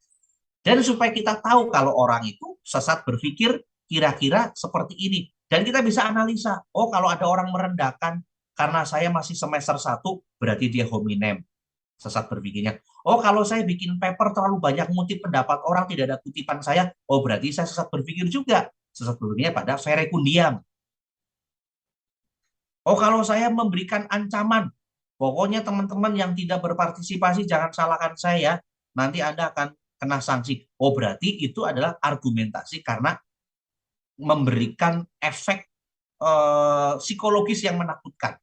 Dan supaya kita tahu kalau orang itu sesat berpikir kira-kira seperti ini. Dan kita bisa analisa, oh kalau ada orang merendahkan karena saya masih semester 1, berarti dia hominem, sesat berpikirnya. Oh kalau saya bikin paper terlalu banyak ngutip pendapat orang, tidak ada kutipan saya, oh berarti saya sesat berpikir juga. Sesat berpikirnya pada verekundiam. Oh kalau saya memberikan ancaman, pokoknya teman-teman yang tidak berpartisipasi jangan salahkan saya, nanti Anda akan kena sanksi. Oh berarti itu adalah argumentasi karena memberikan efek psikologis yang menakutkan.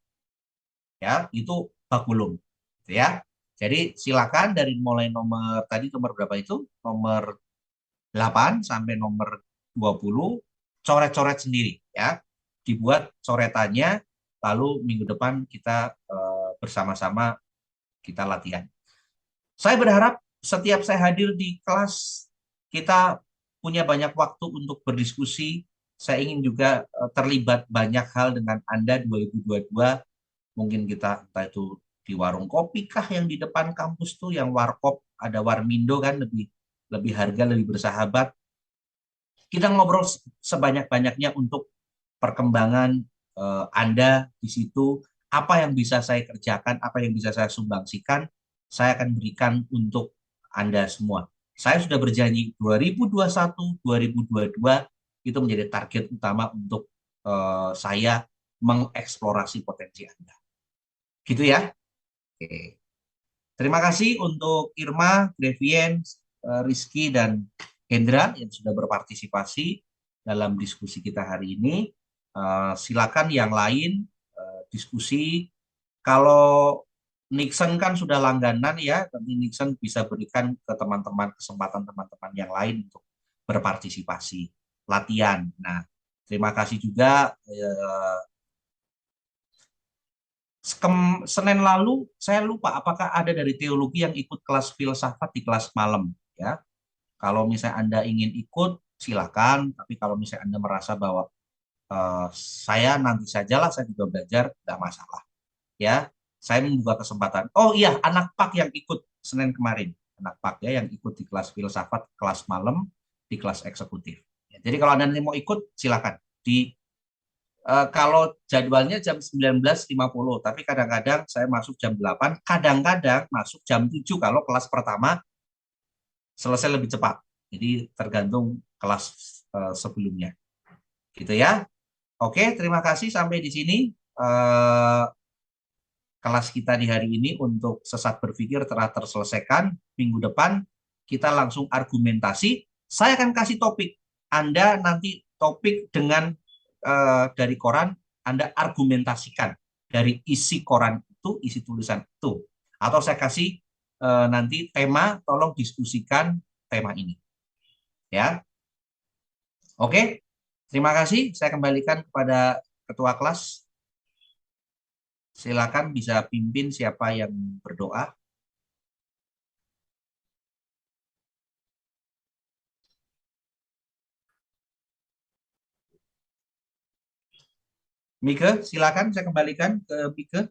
Ya, itu bakulum. Ya. Jadi silakan dari mulai nomor tadi nomor berapa itu? Nomor 8 sampai nomor 20 coret-coret sendiri ya. Dibuat coretannya lalu minggu depan kita bersama-sama kita latihan. Saya berharap setiap saya hadir di kelas kita punya banyak waktu untuk berdiskusi. Saya ingin juga terlibat banyak hal dengan Anda 2022. Mungkin kita entah itu di warung kopi kah yang di depan kampus tuh yang warkop ada warmindo kan lebih lebih harga lebih bersahabat. Kita ngobrol sebanyak-banyaknya untuk perkembangan Anda di situ, apa yang bisa saya kerjakan, apa yang bisa saya sumbangsikan, saya akan berikan untuk Anda semua. Saya sudah berjanji 2021, 2022 itu menjadi target utama untuk saya mengeksplorasi potensi Anda. Gitu ya. Oke. Terima kasih untuk Irma, Devien, Rizky, dan Hendra yang sudah berpartisipasi dalam diskusi kita hari ini. Silakan yang lain diskusi. Kalau Nixon kan sudah langganan ya, nanti Nixon bisa berikan ke teman-teman kesempatan teman-teman yang lain untuk berpartisipasi latihan. Nah, terima kasih juga Senin lalu saya lupa apakah ada dari teologi yang ikut kelas filsafat di kelas malam ya. Kalau misalnya Anda ingin ikut silakan, tapi kalau misalnya Anda merasa bahwa saya nanti sajalah saya juga belajar tidak masalah ya. Saya membuka kesempatan. Oh iya, anak Pak yang ikut Senin kemarin, anak Pak ya yang ikut di kelas filsafat kelas malam di kelas eksekutif. Ya, jadi kalau Anda mau ikut silakan di kalau jadwalnya jam 19.50, tapi kadang-kadang saya masuk jam 8, kadang-kadang masuk jam 7 kalau kelas pertama selesai lebih cepat. Jadi tergantung kelas sebelumnya. Gitu ya. Oke, terima kasih sampai di sini eh, kelas kita di hari ini untuk sesat berpikir telah terselesaikan. Minggu depan kita langsung argumentasi. Saya akan kasih topik. Anda nanti topik dengan dari koran, Anda argumentasikan dari isi koran itu, isi tulisan itu. Atau saya kasih nanti tema, tolong diskusikan tema ini. Ya, oke. Terima kasih. Saya kembalikan kepada ketua kelas. Silakan bisa pimpin siapa yang berdoa. Mika, silakan saya kembalikan ke Mika.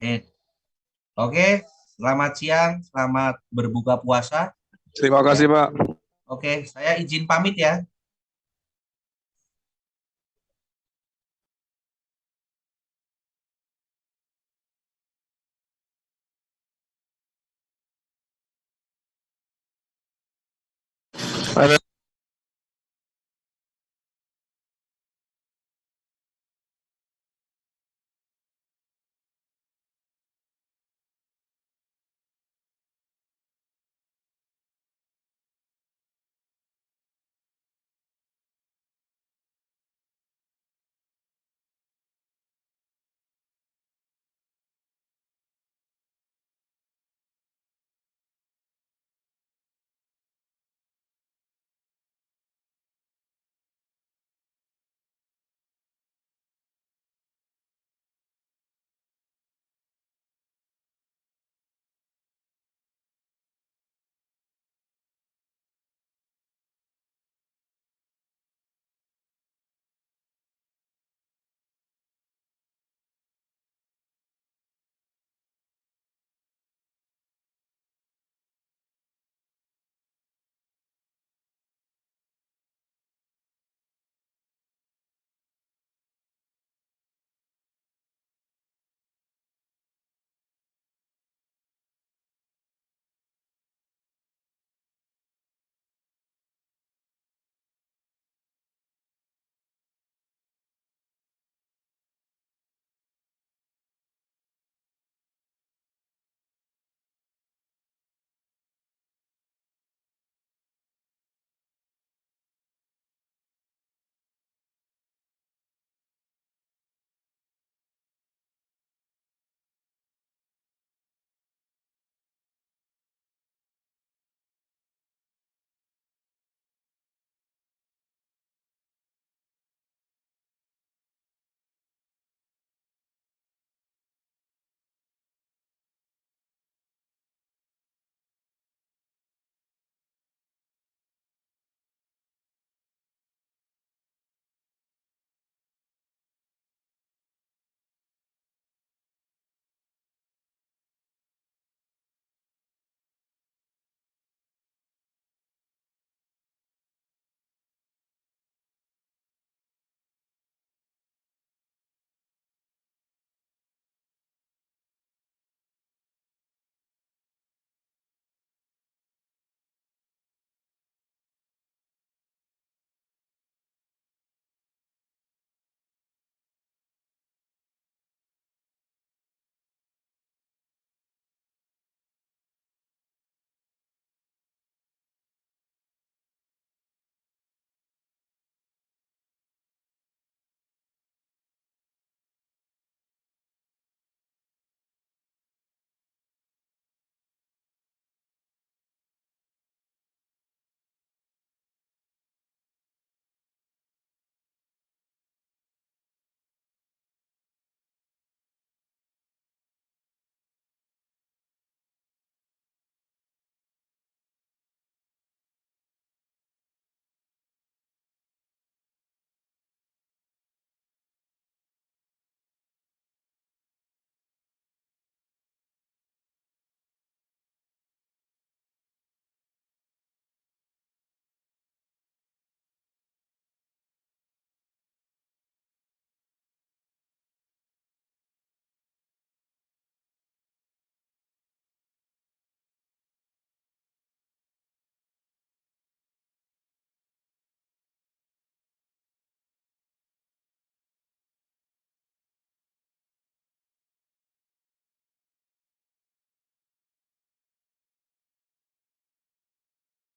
Eh, oke, selamat siang, selamat berbuka puasa Terima ya. kasih, Pak. Oke, saya izin pamit ya. Ada